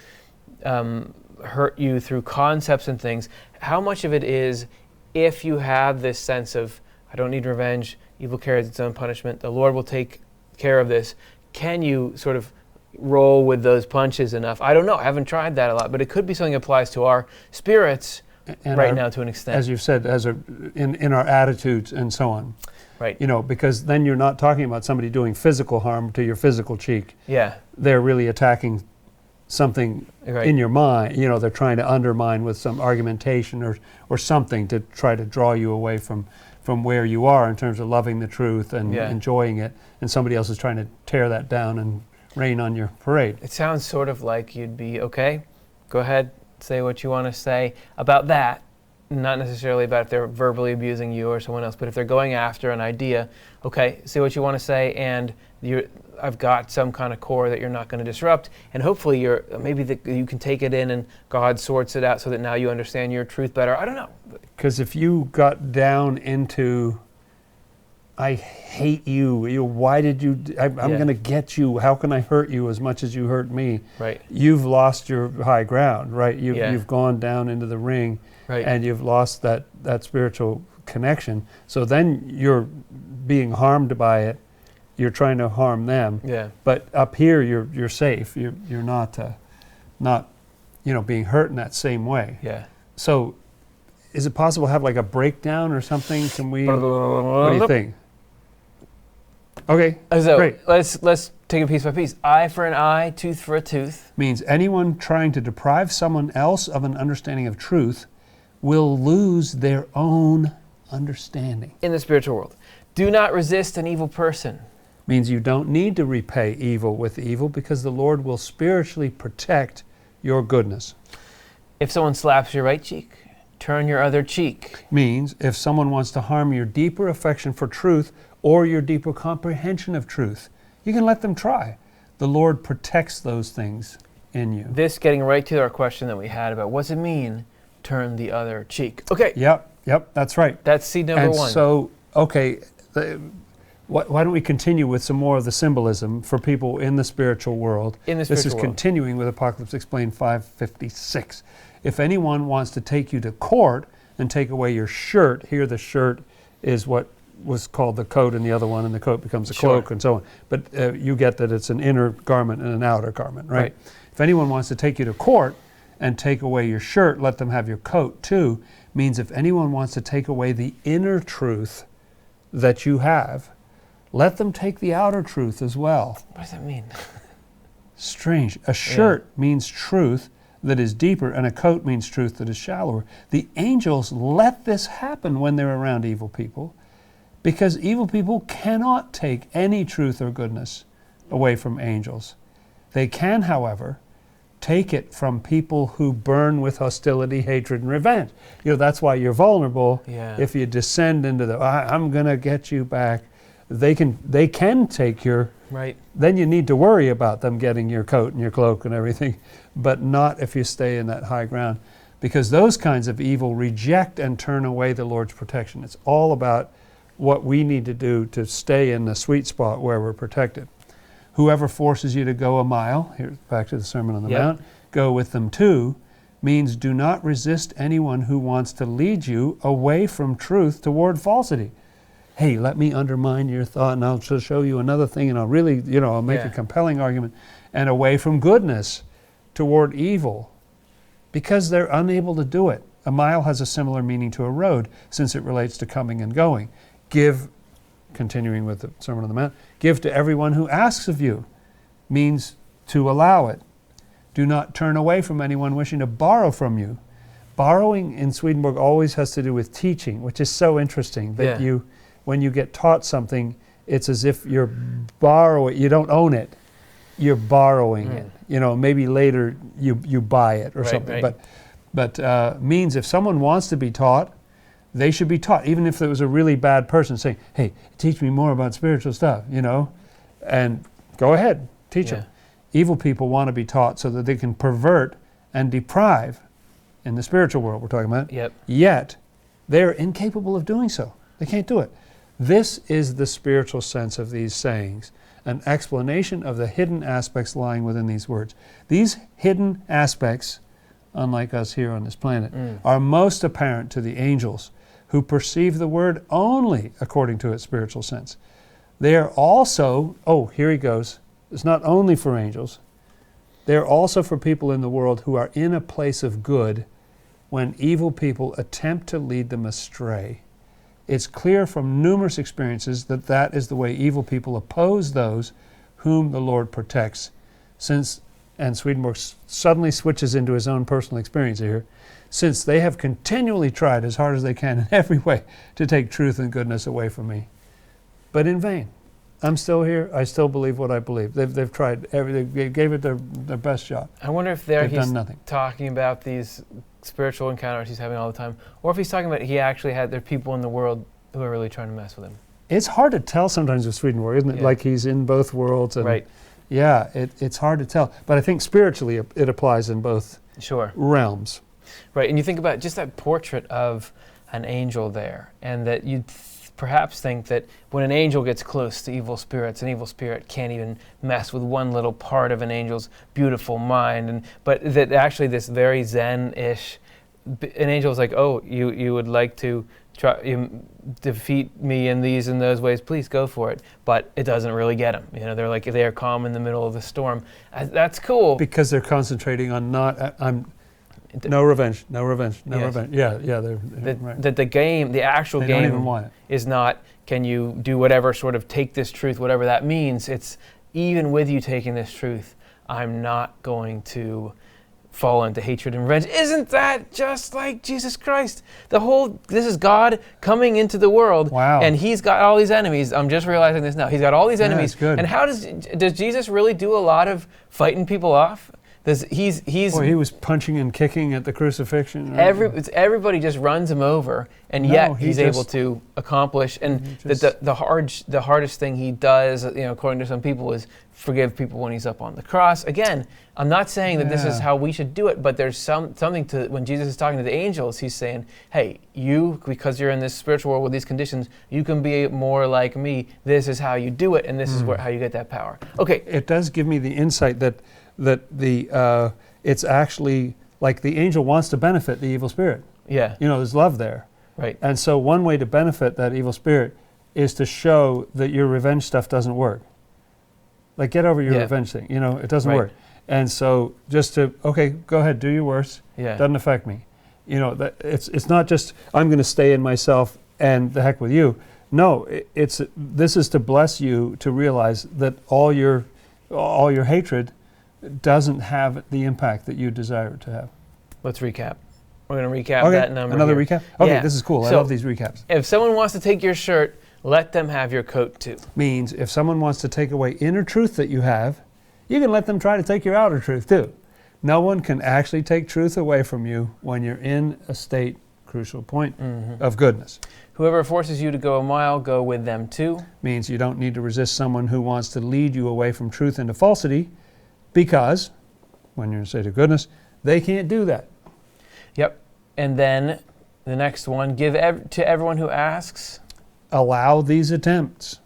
hurt you through concepts and things, how much of it is if you have this sense of, I don't need revenge, evil carries its own punishment, the Lord will take care of this, can you sort of roll with those punches enough? I don't know, I haven't tried that a lot, but it could be something that applies to our spirits now to an extent. As you've said, in our attitudes and so on. Right. Because then you're not talking about somebody doing physical harm to your physical cheek. Yeah. They're really attacking something in your mind, they're trying to undermine with some argumentation or something to try to draw you away from where you are in terms of loving the truth and enjoying it, and somebody else is trying to tear that down and rain on your parade. It sounds sort of like you'd be, okay, go ahead, say what you want to say about that, not necessarily about if they're verbally abusing you or someone else, but if they're going after an idea, okay, say what you want to say, and I've got some kind of core that you're not going to disrupt, and hopefully you can take it in and God sorts it out so that now you understand your truth better. I don't know. Because if you got down into, I hate you, why did you, I'm going to get you, how can I hurt you as much as you hurt me? Right. You've lost your high ground, right? You've gone down into the ring, and you've lost that spiritual connection. So then you're being harmed by it. You're trying to harm them. Yeah. But up here, you're safe. You're not being hurt in that same way. Yeah. So is it possible to have like a breakdown or something? Can we? What do you think? Okay, so great. Let's take it piece by piece. Eye for an eye, tooth for a tooth. Means anyone trying to deprive someone else of an understanding of truth will lose their own understanding. In the spiritual world. Do not resist an evil person. Means you don't need to repay evil with evil because the Lord will spiritually protect your goodness. If someone slaps your right cheek, turn your other cheek. Means if someone wants to harm your deeper affection for truth or your deeper comprehension of truth, you can let them try. The Lord protects those things in you. This getting right to our question that we had about what's it mean, turn the other cheek. Okay. Yep, that's right. That's seed number one. So, okay, why don't we continue with some more of the symbolism for people in the spiritual world? This is continuing with Apocalypse Explained 5:56. If anyone wants to take you to court and take away your shirt, here the shirt is what was called the coat in the other one, and the coat becomes a cloak and so on. But you get that it's an inner garment and an outer garment, right? If anyone wants to take you to court and take away your shirt, let them have your coat too, means if anyone wants to take away the inner truth that you have, let them take the outer truth as well. What does that mean? Strange. A shirt means truth that is deeper, and a coat means truth that is shallower. The angels let this happen when they're around evil people, because evil people cannot take any truth or goodness away from angels. They can, however, take it from people who burn with hostility, hatred, and revenge. That's why you're vulnerable. If you descend into the, I'm going to get you back, they can take your, then you need to worry about them getting your coat and your cloak and everything, but not if you stay in that high ground, because those kinds of evil reject and turn away the Lord's protection. It's all about what we need to do to stay in the sweet spot where we're protected. Whoever forces you to go a mile, here's back to the Sermon on the Mount, go with them too, means do not resist anyone who wants to lead you away from truth toward falsity. Hey, let me undermine your thought and I'll show you another thing and I'll really, I'll make a compelling argument, and away from goodness toward evil, because they're unable to do it. A mile has a similar meaning to a road since it relates to coming and going. Give, continuing with the Sermon on the Mount, give to everyone who asks of you, means to allow it. Do not turn away from anyone wishing to borrow from you. Borrowing in Swedenborg always has to do with teaching, which is so interesting that when you get taught something, it's as if you're borrowing, you don't own it, you're borrowing it. Maybe later you buy it or something. But means if someone wants to be taught, they should be taught, even if there was a really bad person saying, hey, teach me more about spiritual stuff, and go ahead, teach them. Evil people want to be taught so that they can pervert and deprive in the spiritual world we're talking about, yet they're incapable of doing so. They can't do it. This is the spiritual sense of these sayings, an explanation of the hidden aspects lying within these words. These hidden aspects, unlike us here on this planet, are most apparent to the angels, who perceive the word only according to its spiritual sense. They are also, here he goes, it's not only for angels, they are also for people in the world who are in a place of good when evil people attempt to lead them astray. It's clear from numerous experiences that that is the way evil people oppose those whom the Lord protects. And Swedenborg suddenly switches into his own personal experience here, since they have continually tried as hard as they can in every way to take truth and goodness away from me, but in vain. I'm still here. I still believe what I believe. They've tried everything. They gave it their best shot. I wonder if he's talking about these spiritual encounters he's having all the time, or if he's talking about there are people in the world who are really trying to mess with him. It's hard to tell sometimes with Swedenborg, isn't it? Like he's in both worlds. And yeah, it's hard to tell. But I think spiritually it applies in both realms. Right, and you think about just that portrait of an angel there, and that you'd perhaps think that when an angel gets close to evil spirits, an evil spirit can't even mess with one little part of an angel's beautiful mind, but that actually this very Zen-ish, an angel is like, oh, you would like to defeat me in these and those ways, please go for it. But it doesn't really get them. They're like, they're calm in the middle of the storm. That's cool. Because they're concentrating on No revenge. No revenge. No Yes. revenge. Yeah. Right. That the game, the actual They game, don't even want it. is not, can you do whatever, sort of take this truth, whatever that means. It's, even with you taking this truth, I'm not going to fall into hatred and revenge. Isn't that just like Jesus Christ? This is God coming into the world, wow. And he's got all these enemies. I'm just realizing this now. He's got all these enemies. That's good. And how does Jesus really do a lot of fighting people off? Well, he was punching and kicking at the crucifixion. Right? Everybody just runs him over, and yet he's able to accomplish. And the hardest thing he does, according to some people, is forgive people when he's up on the cross. Again, I'm not saying that this is how we should do it, but there's something to when Jesus is talking to the angels. He's saying, "Hey, you, because you're in this spiritual world with these conditions, you can be more like me. This is how you do it, and this is how you get that power." Okay, it does give me the insight that it's actually like the angel wants to benefit the evil spirit. Yeah. There's love there. Right. And so one way to benefit that evil spirit is to show that your revenge stuff doesn't work. Like, get over your revenge thing. It doesn't work. And so just to, okay, go ahead, do your worst. Yeah. Doesn't affect me. It's not just, I'm going to stay in myself and the heck with you. No, this is to bless you to realize that all your hatred doesn't have the impact that you desire it to have. Let's recap. We're going to recap that number. Another here. recap? Okay, this is cool. I love these recaps. If someone wants to take your shirt, let them have your coat too. Means if someone wants to take away inner truth that you have, you can let them try to take your outer truth too. No one can actually take truth away from you when you're in a state, crucial point, of goodness. Whoever forces you to go a mile, go with them too. Means you don't need to resist someone who wants to lead you away from truth into falsity, because when you're in a state of goodness, they can't do that. Yep. And then the next one, give to everyone who asks. Allow these attempts.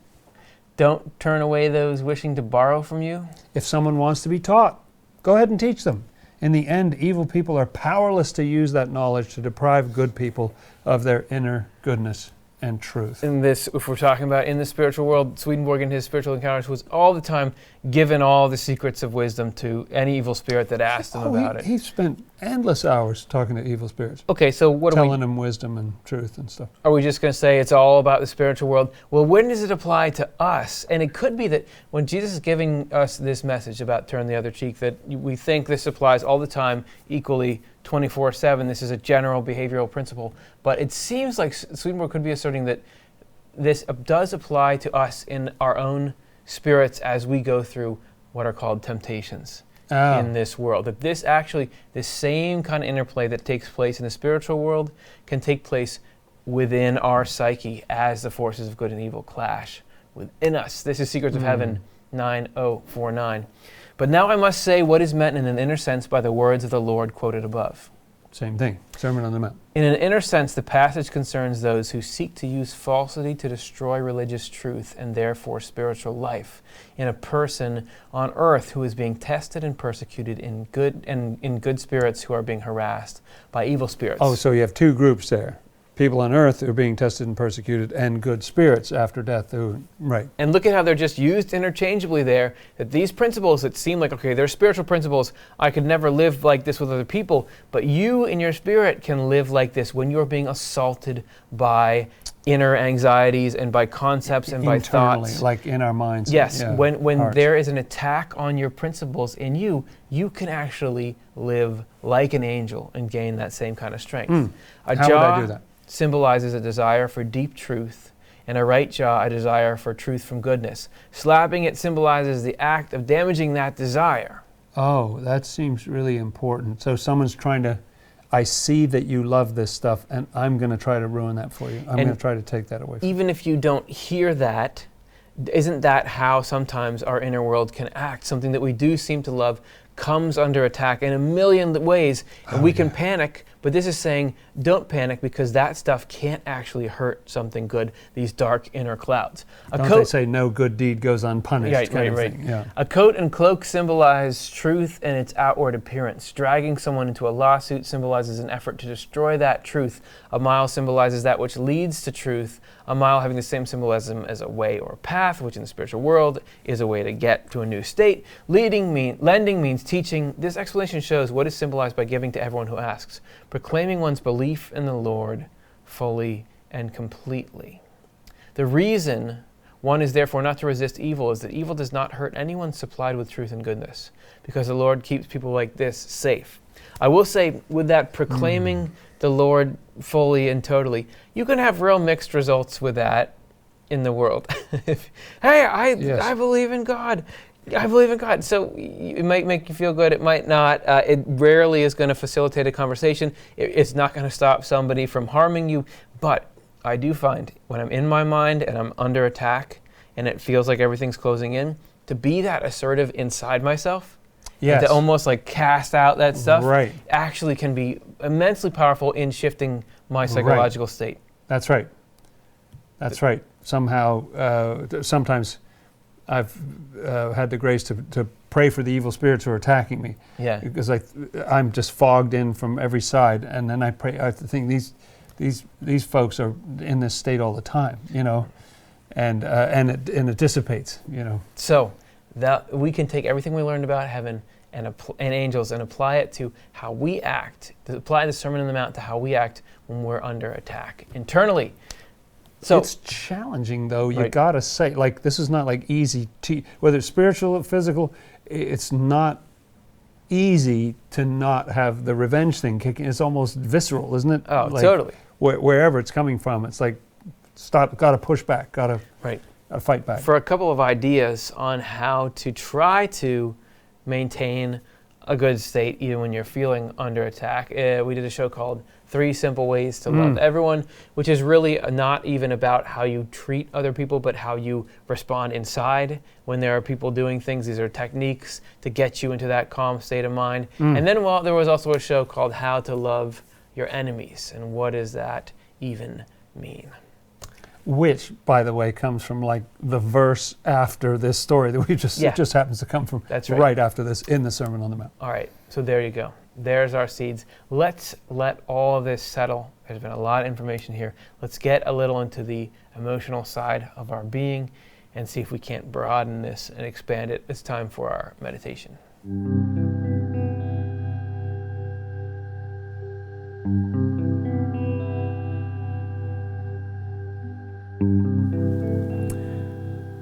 Don't turn away those wishing to borrow from you. If someone wants to be taught, go ahead and teach them. In the end, evil people are powerless to use that knowledge to deprive good people of their inner goodness and truth. In this, if we're talking about in the spiritual world, Swedenborg in his spiritual encounters was all the time giving all the secrets of wisdom to any evil spirit that asked him about it. He spent endless hours talking to evil spirits. Okay, so what telling them wisdom and truth and stuff. Are we just going to say it's all about the spiritual world? Well, when does it apply to us? And it could be that when Jesus is giving us this message about turn the other cheek, that we think this applies all the time equally 24/7. This is a general behavioral principle. But it seems like Swedenborg could be asserting that this does apply to us in our own spirits as we go through what are called temptations in this world. That this same kind of interplay that takes place in the spiritual world can take place within our psyche as the forces of good and evil clash within us. This is Secrets of Heaven 9049. But now I must say what is meant in an inner sense by the words of the Lord quoted above. Same thing, Sermon on the Mount. In an inner sense, the passage concerns those who seek to use falsity to destroy religious truth and therefore spiritual life in a person on earth who is being tested and persecuted in good spirits who are being harassed by evil spirits. Oh, so you have two groups there. People on earth who are being tested and persecuted, and good spirits after death. Right. And look at how they're just used interchangeably there, that these principles that seem like, okay, they're spiritual principles, I could never live like this with other people, but you in your spirit can live like this when you're being assaulted by inner anxieties and by concepts and by thoughts. Like in our minds. Yes, when there is an attack on your principles in you, you can actually live like an angel and gain that same kind of strength. How would I do that? Symbolizes a desire for deep truth, and a right jaw a desire for truth from goodness. Slapping it symbolizes the act of damaging that desire. Oh, that seems really important. So someone's trying to, I see that you love this stuff, and I'm going to try to ruin that for you. I'm going to try to take that away from you. Even if you don't hear that, isn't that how sometimes our inner world can act? Something that we do seem to love comes under attack in a million ways, and we can panic, But this is saying, don't panic, because that stuff can't actually hurt something good, these dark inner clouds. Don't they say no good deed goes unpunished? Right. Yeah. A coat and cloak symbolize truth and its outward appearance. Dragging someone into a lawsuit symbolizes an effort to destroy that truth. A mile symbolizes that which leads to truth. A mile having the same symbolism as a way or a path, which in the spiritual world is a way to get to a new state. Lending means teaching. This explanation shows what is symbolized by giving to everyone who asks. Proclaiming one's belief in the Lord fully and completely. The reason one is therefore not to resist evil is that evil does not hurt anyone supplied with truth and goodness, because the Lord keeps people like this safe. I will say, with that proclaiming the Lord fully and totally, you can have real mixed results with that in the world. I believe in God. I believe in God. So it might make you feel good. It might not. It rarely is going to facilitate a conversation. It's not going to stop somebody from harming you. But I do find when I'm in my mind and I'm under attack and it feels like everything's closing in, to be that assertive inside myself, yes, and to almost like cast out that stuff, right, actually can be immensely powerful in shifting my psychological state. That's right. That's right. Somehow, sometimes I've had the grace to pray for the evil spirits who are attacking me. Yeah. Because I'm just fogged in from every side, and then I pray. I think these folks are in this state all the time, and it dissipates, So that we can take everything we learned about heaven and angels and apply it to how we act. To apply the Sermon on the Mount to how we act when we're under attack internally. So it's challenging, though. You gotta say, this is not easy. Whether it's spiritual or physical, it's not easy to not have the revenge thing kicking. It's almost visceral, isn't it? Oh, totally. Wherever it's coming from, it's stop. Gotta push back. Gotta fight back. For a couple of ideas on how to try to maintain a good state even when you're feeling under attack, we did a show called 3 Simple Ways to Love Everyone, which is really not even about how you treat other people, but how you respond inside when there are people doing things. These are techniques to get you into that calm state of mind. And then there was also a show called How to Love Your Enemies, and what does that even mean? Which, by the way, comes from the verse after this story that we just, it just happens to come from right after this in the Sermon on the Mount. All right, so there you go. There's our seeds. Let's let all of this settle. There's been a lot of information here. Let's get a little into the emotional side of our being and see if we can't broaden this and expand it. It's time for our meditation.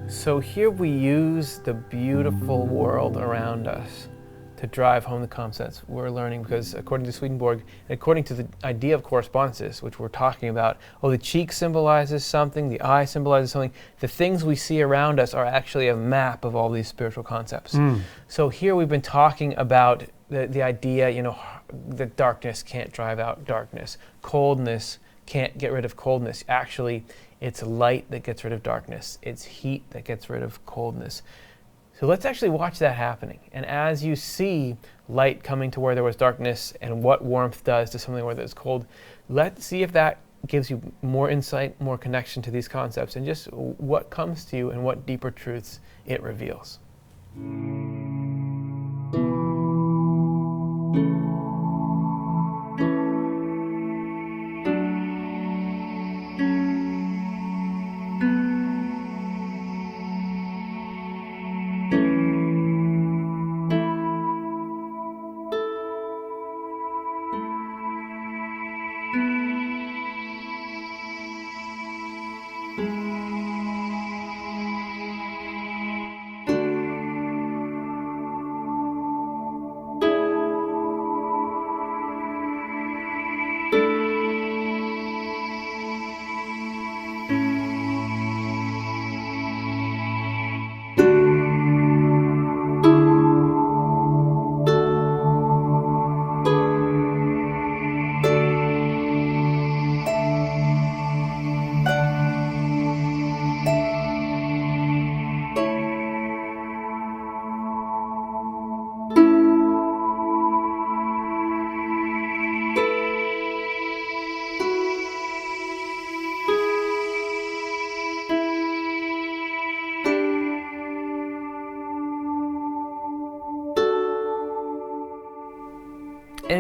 So here we use the beautiful world around us to drive home the concepts we're learning, because according to Swedenborg, and according to the idea of correspondences, which we're talking about, the cheek symbolizes something, the eye symbolizes something. The things we see around us are actually a map of all these spiritual concepts. So here we've been talking about the idea, that darkness can't drive out darkness. Coldness can't get rid of coldness. Actually, it's light that gets rid of darkness. It's heat that gets rid of coldness. So let's actually watch that happening. And as you see light coming to where there was darkness and what warmth does to something where there's cold, let's see if that gives you more insight, more connection to these concepts, and just what comes to you and what deeper truths it reveals.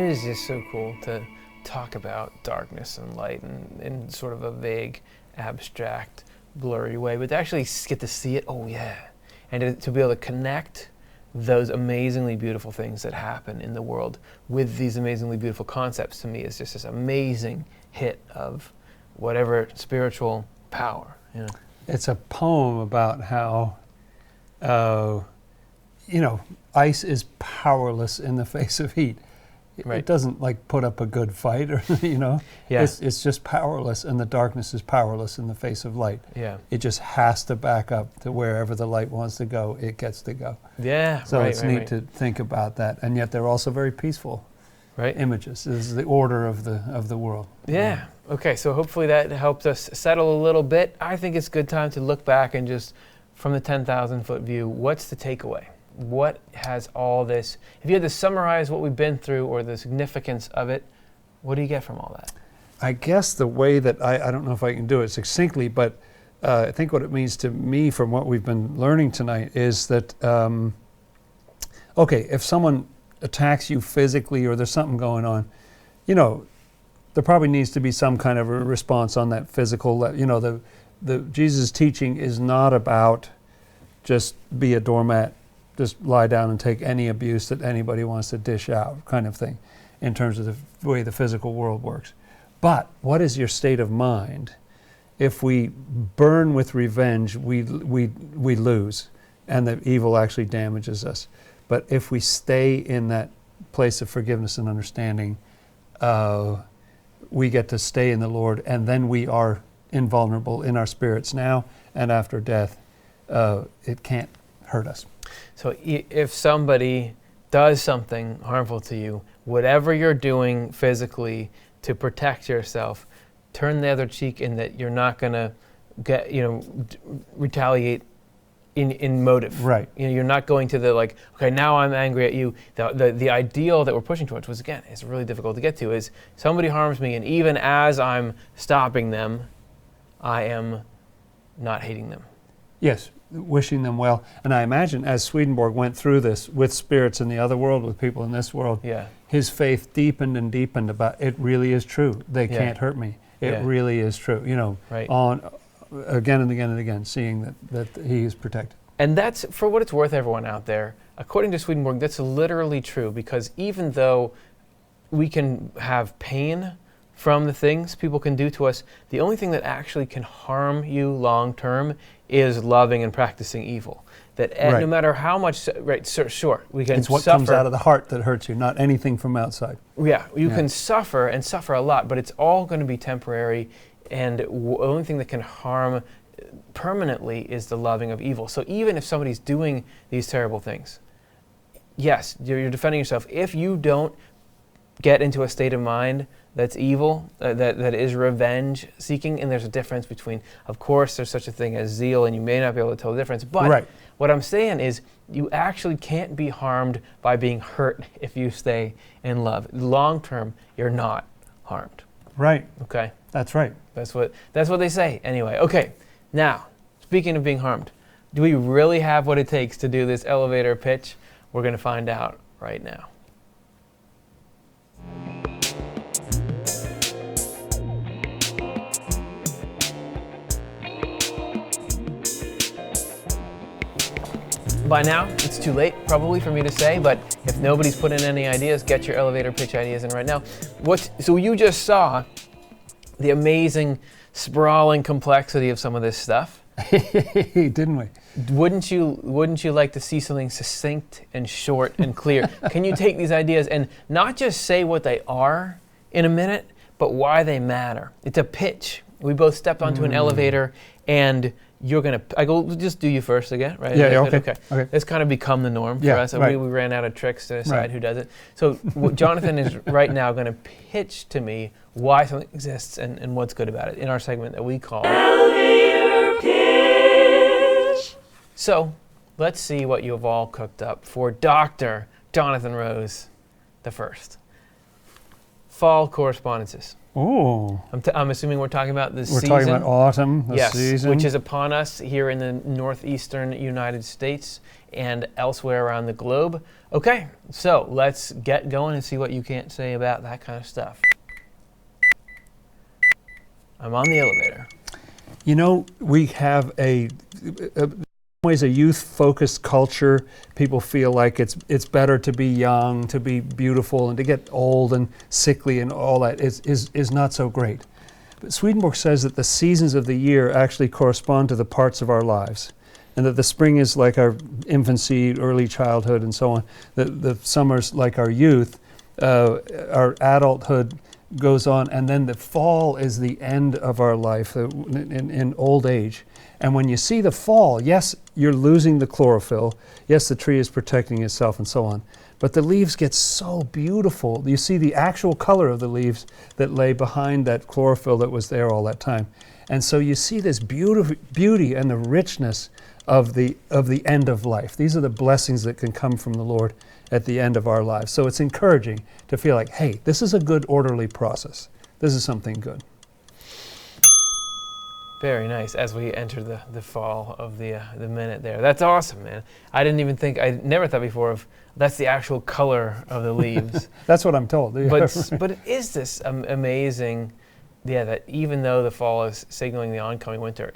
is just so cool to talk about darkness and light in sort of a vague, abstract, blurry way, but to actually get to see it, and to be able to connect those amazingly beautiful things that happen in the world with these amazingly beautiful concepts, to me is just this amazing hit of whatever spiritual power. It's a poem about how, ice is powerless in the face of heat. It doesn't put up a good fight, or It's just powerless, and the darkness is powerless in the face of light. Yeah. It just has to back up to wherever the light wants to go. It gets to go. Yeah. So it's neat to think about that, and yet they're also very peaceful. Images. This is the order of the world. Yeah. Okay. So hopefully that helped us settle a little bit. I think it's a good time to look back and just, from the 10,000-foot view, what's the takeaway? What has all this, if you had to summarize what we've been through or the significance of it, what do you get from all that? I guess the way that I don't know if I can do it succinctly, but I think what it means to me from what we've been learning tonight is that, if someone attacks you physically or there's something going on, there probably needs to be some kind of a response on that physical, the Jesus' teaching is not about just be a doormat, just lie down and take any abuse that anybody wants to dish out, kind of thing, in terms of the way the physical world works. But what is your state of mind? If we burn with revenge, we lose, and the evil actually damages us. But if we stay in that place of forgiveness and understanding, we get to stay in the Lord, and then we are invulnerable in our spirits now and after death. It can't hurt us. So if somebody does something harmful to you, whatever you're doing physically to protect yourself, turn the other cheek, in that you're not going to retaliate in motive. Right. You're not going to okay, now I'm angry at you. The ideal that we're pushing towards, was, again, it's really difficult to get to, is somebody harms me, and even as I'm stopping them, I am not hating them. Yes, wishing them well. And I imagine as Swedenborg went through this with spirits in the other world, with people in this world, his faith deepened and deepened about, it really is true. They can't hurt me. It really is true. On again and again and again, seeing that he is protected. And that's, for what it's worth, everyone out there, according to Swedenborg, that's literally true, because even though we can have pain from the things people can do to us, the only thing that actually can harm you long term is loving and practicing evil. That no matter how much, sure, we can It's what suffer. comes out of the heart that hurts you, not anything from outside. Yeah, you can suffer, and suffer a lot, but it's all going to be temporary, and the only thing that can harm permanently is the loving of evil. So even if somebody's doing these terrible things, yes, you're defending yourself. If you don't get into a state of mind that's evil, that is revenge seeking, and there's a difference between, of course, there's such a thing as zeal, and you may not be able to tell the difference, but what I'm saying is you actually can't be harmed by being hurt if you stay in love. Long term, you're not harmed. Right. Okay? That's right. That's what they say. Anyway, okay. Now, speaking of being harmed, do we really have what it takes to do this elevator pitch? We're going to find out right now. By now, it's too late probably for me to say, but if nobody's put in any ideas, get your elevator pitch ideas in right now. So you just saw the amazing, sprawling complexity of some of this stuff. Didn't we? Wouldn't you like to see something succinct and short and clear? Can you take these ideas and not just say what they are in a minute, but why they matter? It's a pitch. We both stepped onto an elevator, and you're going to, just do you first again, right? Yeah, okay. It's kind of become the norm for us. We ran out of tricks to decide who does it. So Jonathan is right now going to pitch to me why something exists and what's good about it in our segment that we call Elevator Pitch. So let's see what you have all cooked up for Dr. Jonathan Rose the first. Fall correspondences. Oh. I'm assuming we're talking about the season. We're talking about autumn, the season. Which is upon us here in the northeastern United States. and elsewhere around the globe. Okay, so let's get going and see what you can't say about that kind of stuff. I'm on the elevator. You know, we have in ways a youth-focused culture. People feel like it's better to be young, to be beautiful, and to get old and sickly and all that is not so great. But Swedenborg says that the seasons of the year actually correspond to the parts of our lives, and that the spring is like our infancy, early childhood, and so on. The summer's like our youth, our adulthood goes on, and then the fall is the end of our life in old age. And when you see the fall, yes, you're losing the chlorophyll. Yes, the tree is protecting itself and so on. But the leaves get so beautiful. You see the actual color of the leaves that lay behind that chlorophyll that was there all that time. And so you see this beauty and the richness of the end of life. These are the blessings that can come from the Lord at the end of our lives. So it's encouraging to feel like, hey, this is a good orderly process. This is something good. Very nice, as we enter the fall of the minute there. That's awesome, man. I never thought before of that's the actual color of the leaves. That's what I'm told. But it is this amazing, that even though the fall is signaling the oncoming winter,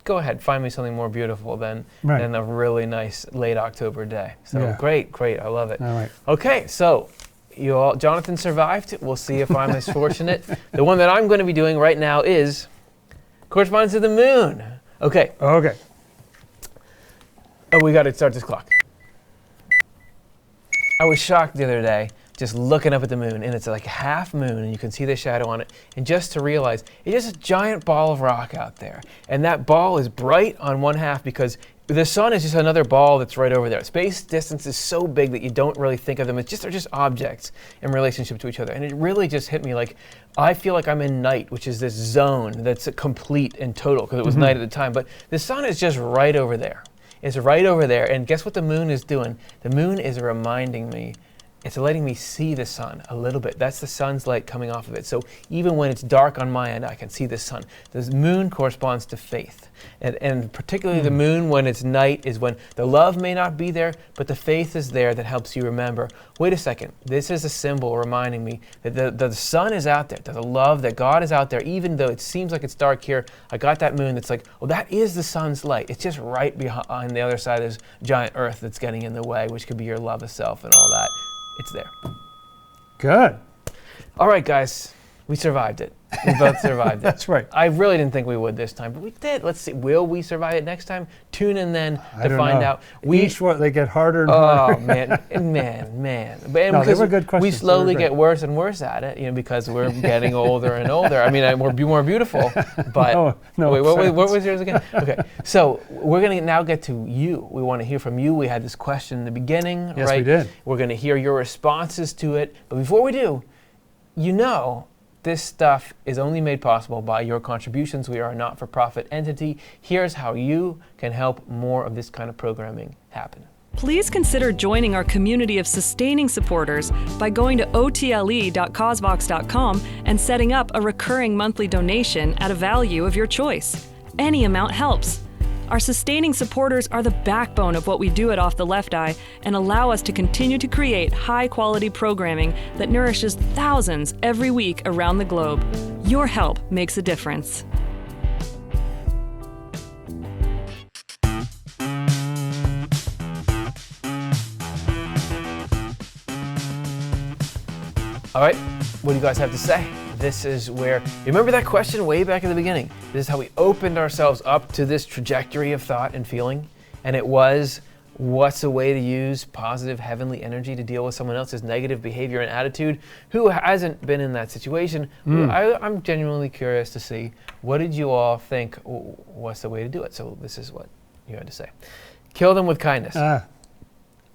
go ahead, find me something more beautiful than a really nice late October day. So great, I love it. All right. Okay, so Jonathan survived. We'll see if I'm as fortunate. The one that I'm going to be doing right now corresponds to the moon. Okay. Okay. Oh, we got to start this clock. I was shocked the other day just looking up at the moon, and it's like half moon, and you can see the shadow on it. And just to realize, it's just a giant ball of rock out there. And that ball is bright on one half because the sun is just another ball that's right over there. Space distance is so big that you don't really think of them as they're just objects in relationship to each other. And it really just hit me like, I feel like I'm in night, which is this zone that's complete and total, because it was night at the time. But the sun is just right over there. It's right over there. And guess what the moon is doing? The moon is reminding me, it's letting me see the sun a little bit. That's the sun's light coming off of it. So even when it's dark on my end, I can see the sun. The moon corresponds to faith. And particularly the moon when it's night is when the love may not be there, but the faith is there that helps you remember, wait a second, this is a symbol reminding me that the sun is out there, that the love, that God is out there, even though it seems like it's dark here. I got that moon that's like, well, that is the sun's light. It's just right behind the other side of this giant earth that's getting in the way, which could be your love of self and all that. It's there. Good. All right, guys, we survived it. We both survived it. That's right. I really didn't think we would this time, but we did. Let's see. Will we survive it next time? Tune in then to find out. Each one, they get harder and harder. Oh, man. No, they were good questions. We slowly get worse and worse at it, because we're getting older and older. I mean, we're more beautiful, but... No, wait, what was yours again? Okay, so we're going to now get to you. We want to hear from you. We had this question in the beginning, yes, right? We did. We're going to hear your responses to it. But before we do, this stuff is only made possible by your contributions. We are a not-for-profit entity. Here's how you can help more of this kind of programming happen. Please consider joining our community of sustaining supporters by going to otle.cosvox.com and setting up a recurring monthly donation at a value of your choice. Any amount helps. Our sustaining supporters are the backbone of what we do at Off the Left Eye and allow us to continue to create high-quality programming that nourishes thousands every week around the globe. Your help makes a difference. All right, what do you guys have to say? This is where, you remember that question way back at the beginning? This is how we opened ourselves up to this trajectory of thought and feeling. And it was, what's a way to use positive heavenly energy to deal with someone else's negative behavior and attitude who hasn't been in that situation? I'm genuinely curious to see, what did you all think, what's the way to do it? So this is what you had to say. Kill them with kindness.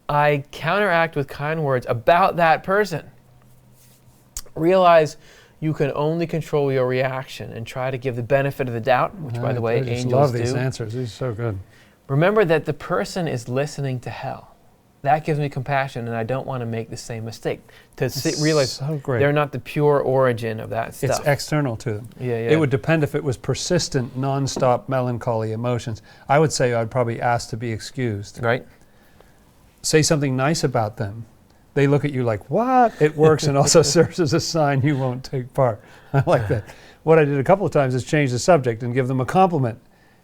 I counteract with kind words about that person. Realize you can only control your reaction and try to give the benefit of the doubt, which, by the way, angels do. I love these answers. These are so good. Remember that the person is listening to hell. that gives me compassion, and I don't want to make the same mistake. To realize so great. They're not the pure origin of that stuff. It's external to them. Yeah. It would depend if it was persistent, non-stop melancholy emotions. I would say I'd probably ask to be excused. Right. Say something nice about them. They look at you like, what? It works and also serves as a sign you won't take part. I like that. What I did a couple of times is change the subject and give them a compliment.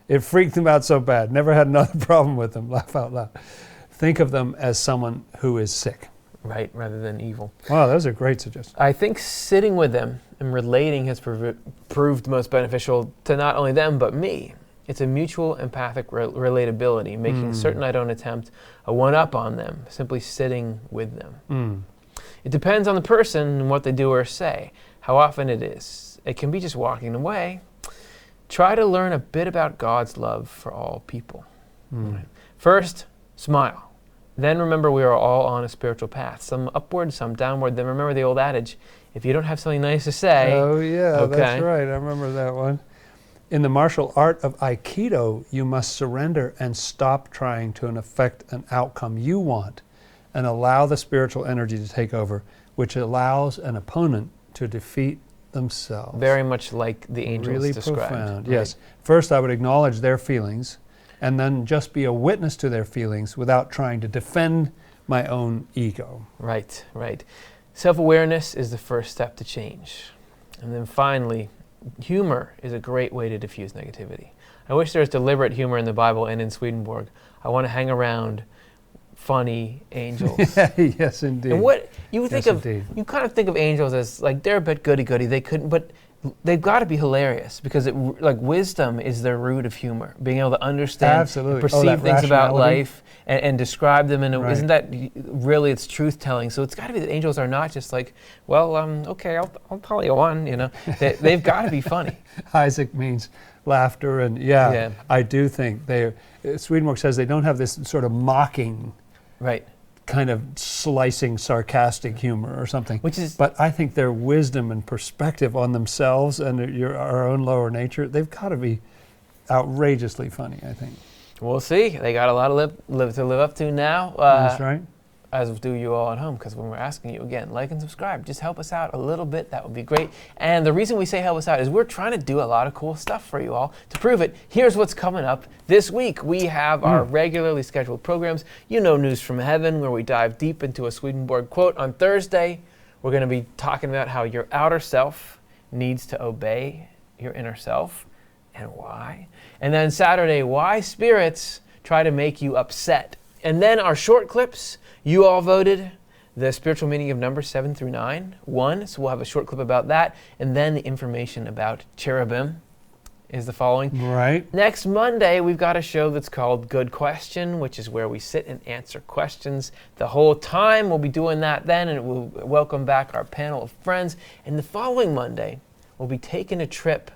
It freaked them out so bad. Never had another problem with them. Laugh out loud. Think of them as someone who is sick. Right, rather than evil. Wow, those are great suggestions. I think sitting with them and relating has proved most beneficial to not only them, but me. It's a mutual empathic relatability, making certain I don't attempt a one-up on them, simply sitting with them. It depends on the person and what they do or say, how often it is. It can be just walking away. Try to learn a bit about God's love for all people. Right. First, smile. Then remember we are all on a spiritual path, some upward, some downward. Then remember the old adage, if you don't have something nice to say... Oh yeah, okay. That's right, I remember that one. In the martial art of Aikido, you must surrender and stop trying to affect an outcome you want and allow the spiritual energy to take over, which allows an opponent to defeat themselves. Very much like the angels really described. Profound, right? Yes. First, I would acknowledge their feelings and then just be a witness to their feelings without trying to defend my own ego. Right, right. Self-awareness is the first step to change. And then finally, humor is a great way to diffuse negativity. I wish there was deliberate humor in the Bible and in Swedenborg. I want to hang around funny angels. Yes, indeed. And what you think Yes, of, indeed. you kind of think of angels as like they're a bit goody-goody. They couldn't, but they've got to be hilarious because like wisdom is their root of humor. Being able to understand, Absolutely. perceive things about rationality. life and describe them. And Right. isn't that really it's truth-telling? So it's got to be that angels are not just like, well, okay, I'll tell you one. You know, they've got to be funny. Isaac means laughter, and Yeah. I do think Swedenborg says they don't have this sort of mocking, Right. kind of slicing, sarcastic humor or something. But I think their wisdom and perspective on themselves and our own lower nature, they've got to be outrageously funny, I think. We'll see. They got a lot to live up to now. That's right. As do you all at home, because when we're asking you again, like and subscribe, just help us out a little bit. That would be great. And the reason we say help us out is we're trying to do a lot of cool stuff for you all. To prove it, here's what's coming up this week. We have our regularly scheduled programs. You know, News from Heaven, where we dive deep into a Swedenborg quote. On Thursday, we're going to be talking about how your outer self needs to obey your inner self and why. And then Saturday, why spirits try to make you upset. And then our short clips. You all voted the spiritual meaning of numbers 7 through 9, 1. So we'll have a short clip about that. And then the information about cherubim is the following. Right. Next Monday, we've got a show that's called Good Question, which is where we sit and answer questions the whole time. We'll be doing that then, and we'll welcome back our panel of friends. And the following Monday, we'll be taking a trip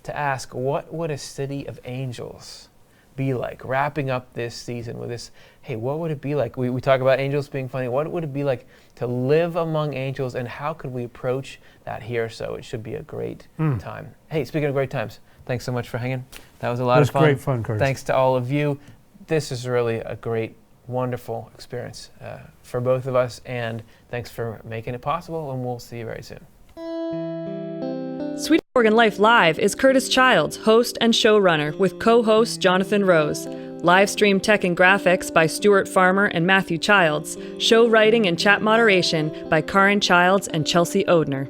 to ask, what would a city of angels be like? Wrapping up this season with this, hey, what would it be like? We talk about angels being funny. What would it be like to live among angels, and how could we approach that here? So it should be a great time. Hey, speaking of great times, thanks so much for hanging. That was a lot of fun. It was great fun, Curtis. Thanks to all of you. This is really a great, wonderful experience for both of us, and thanks for making it possible, and we'll see you very soon. Swedenborgian Life Live is Curtis Childs, host and showrunner, with co-host Jonathan Rose. Live stream tech and graphics by Stuart Farmer and Matthew Childs. Show writing and chat moderation by Karin Childs and Chelsea Odner.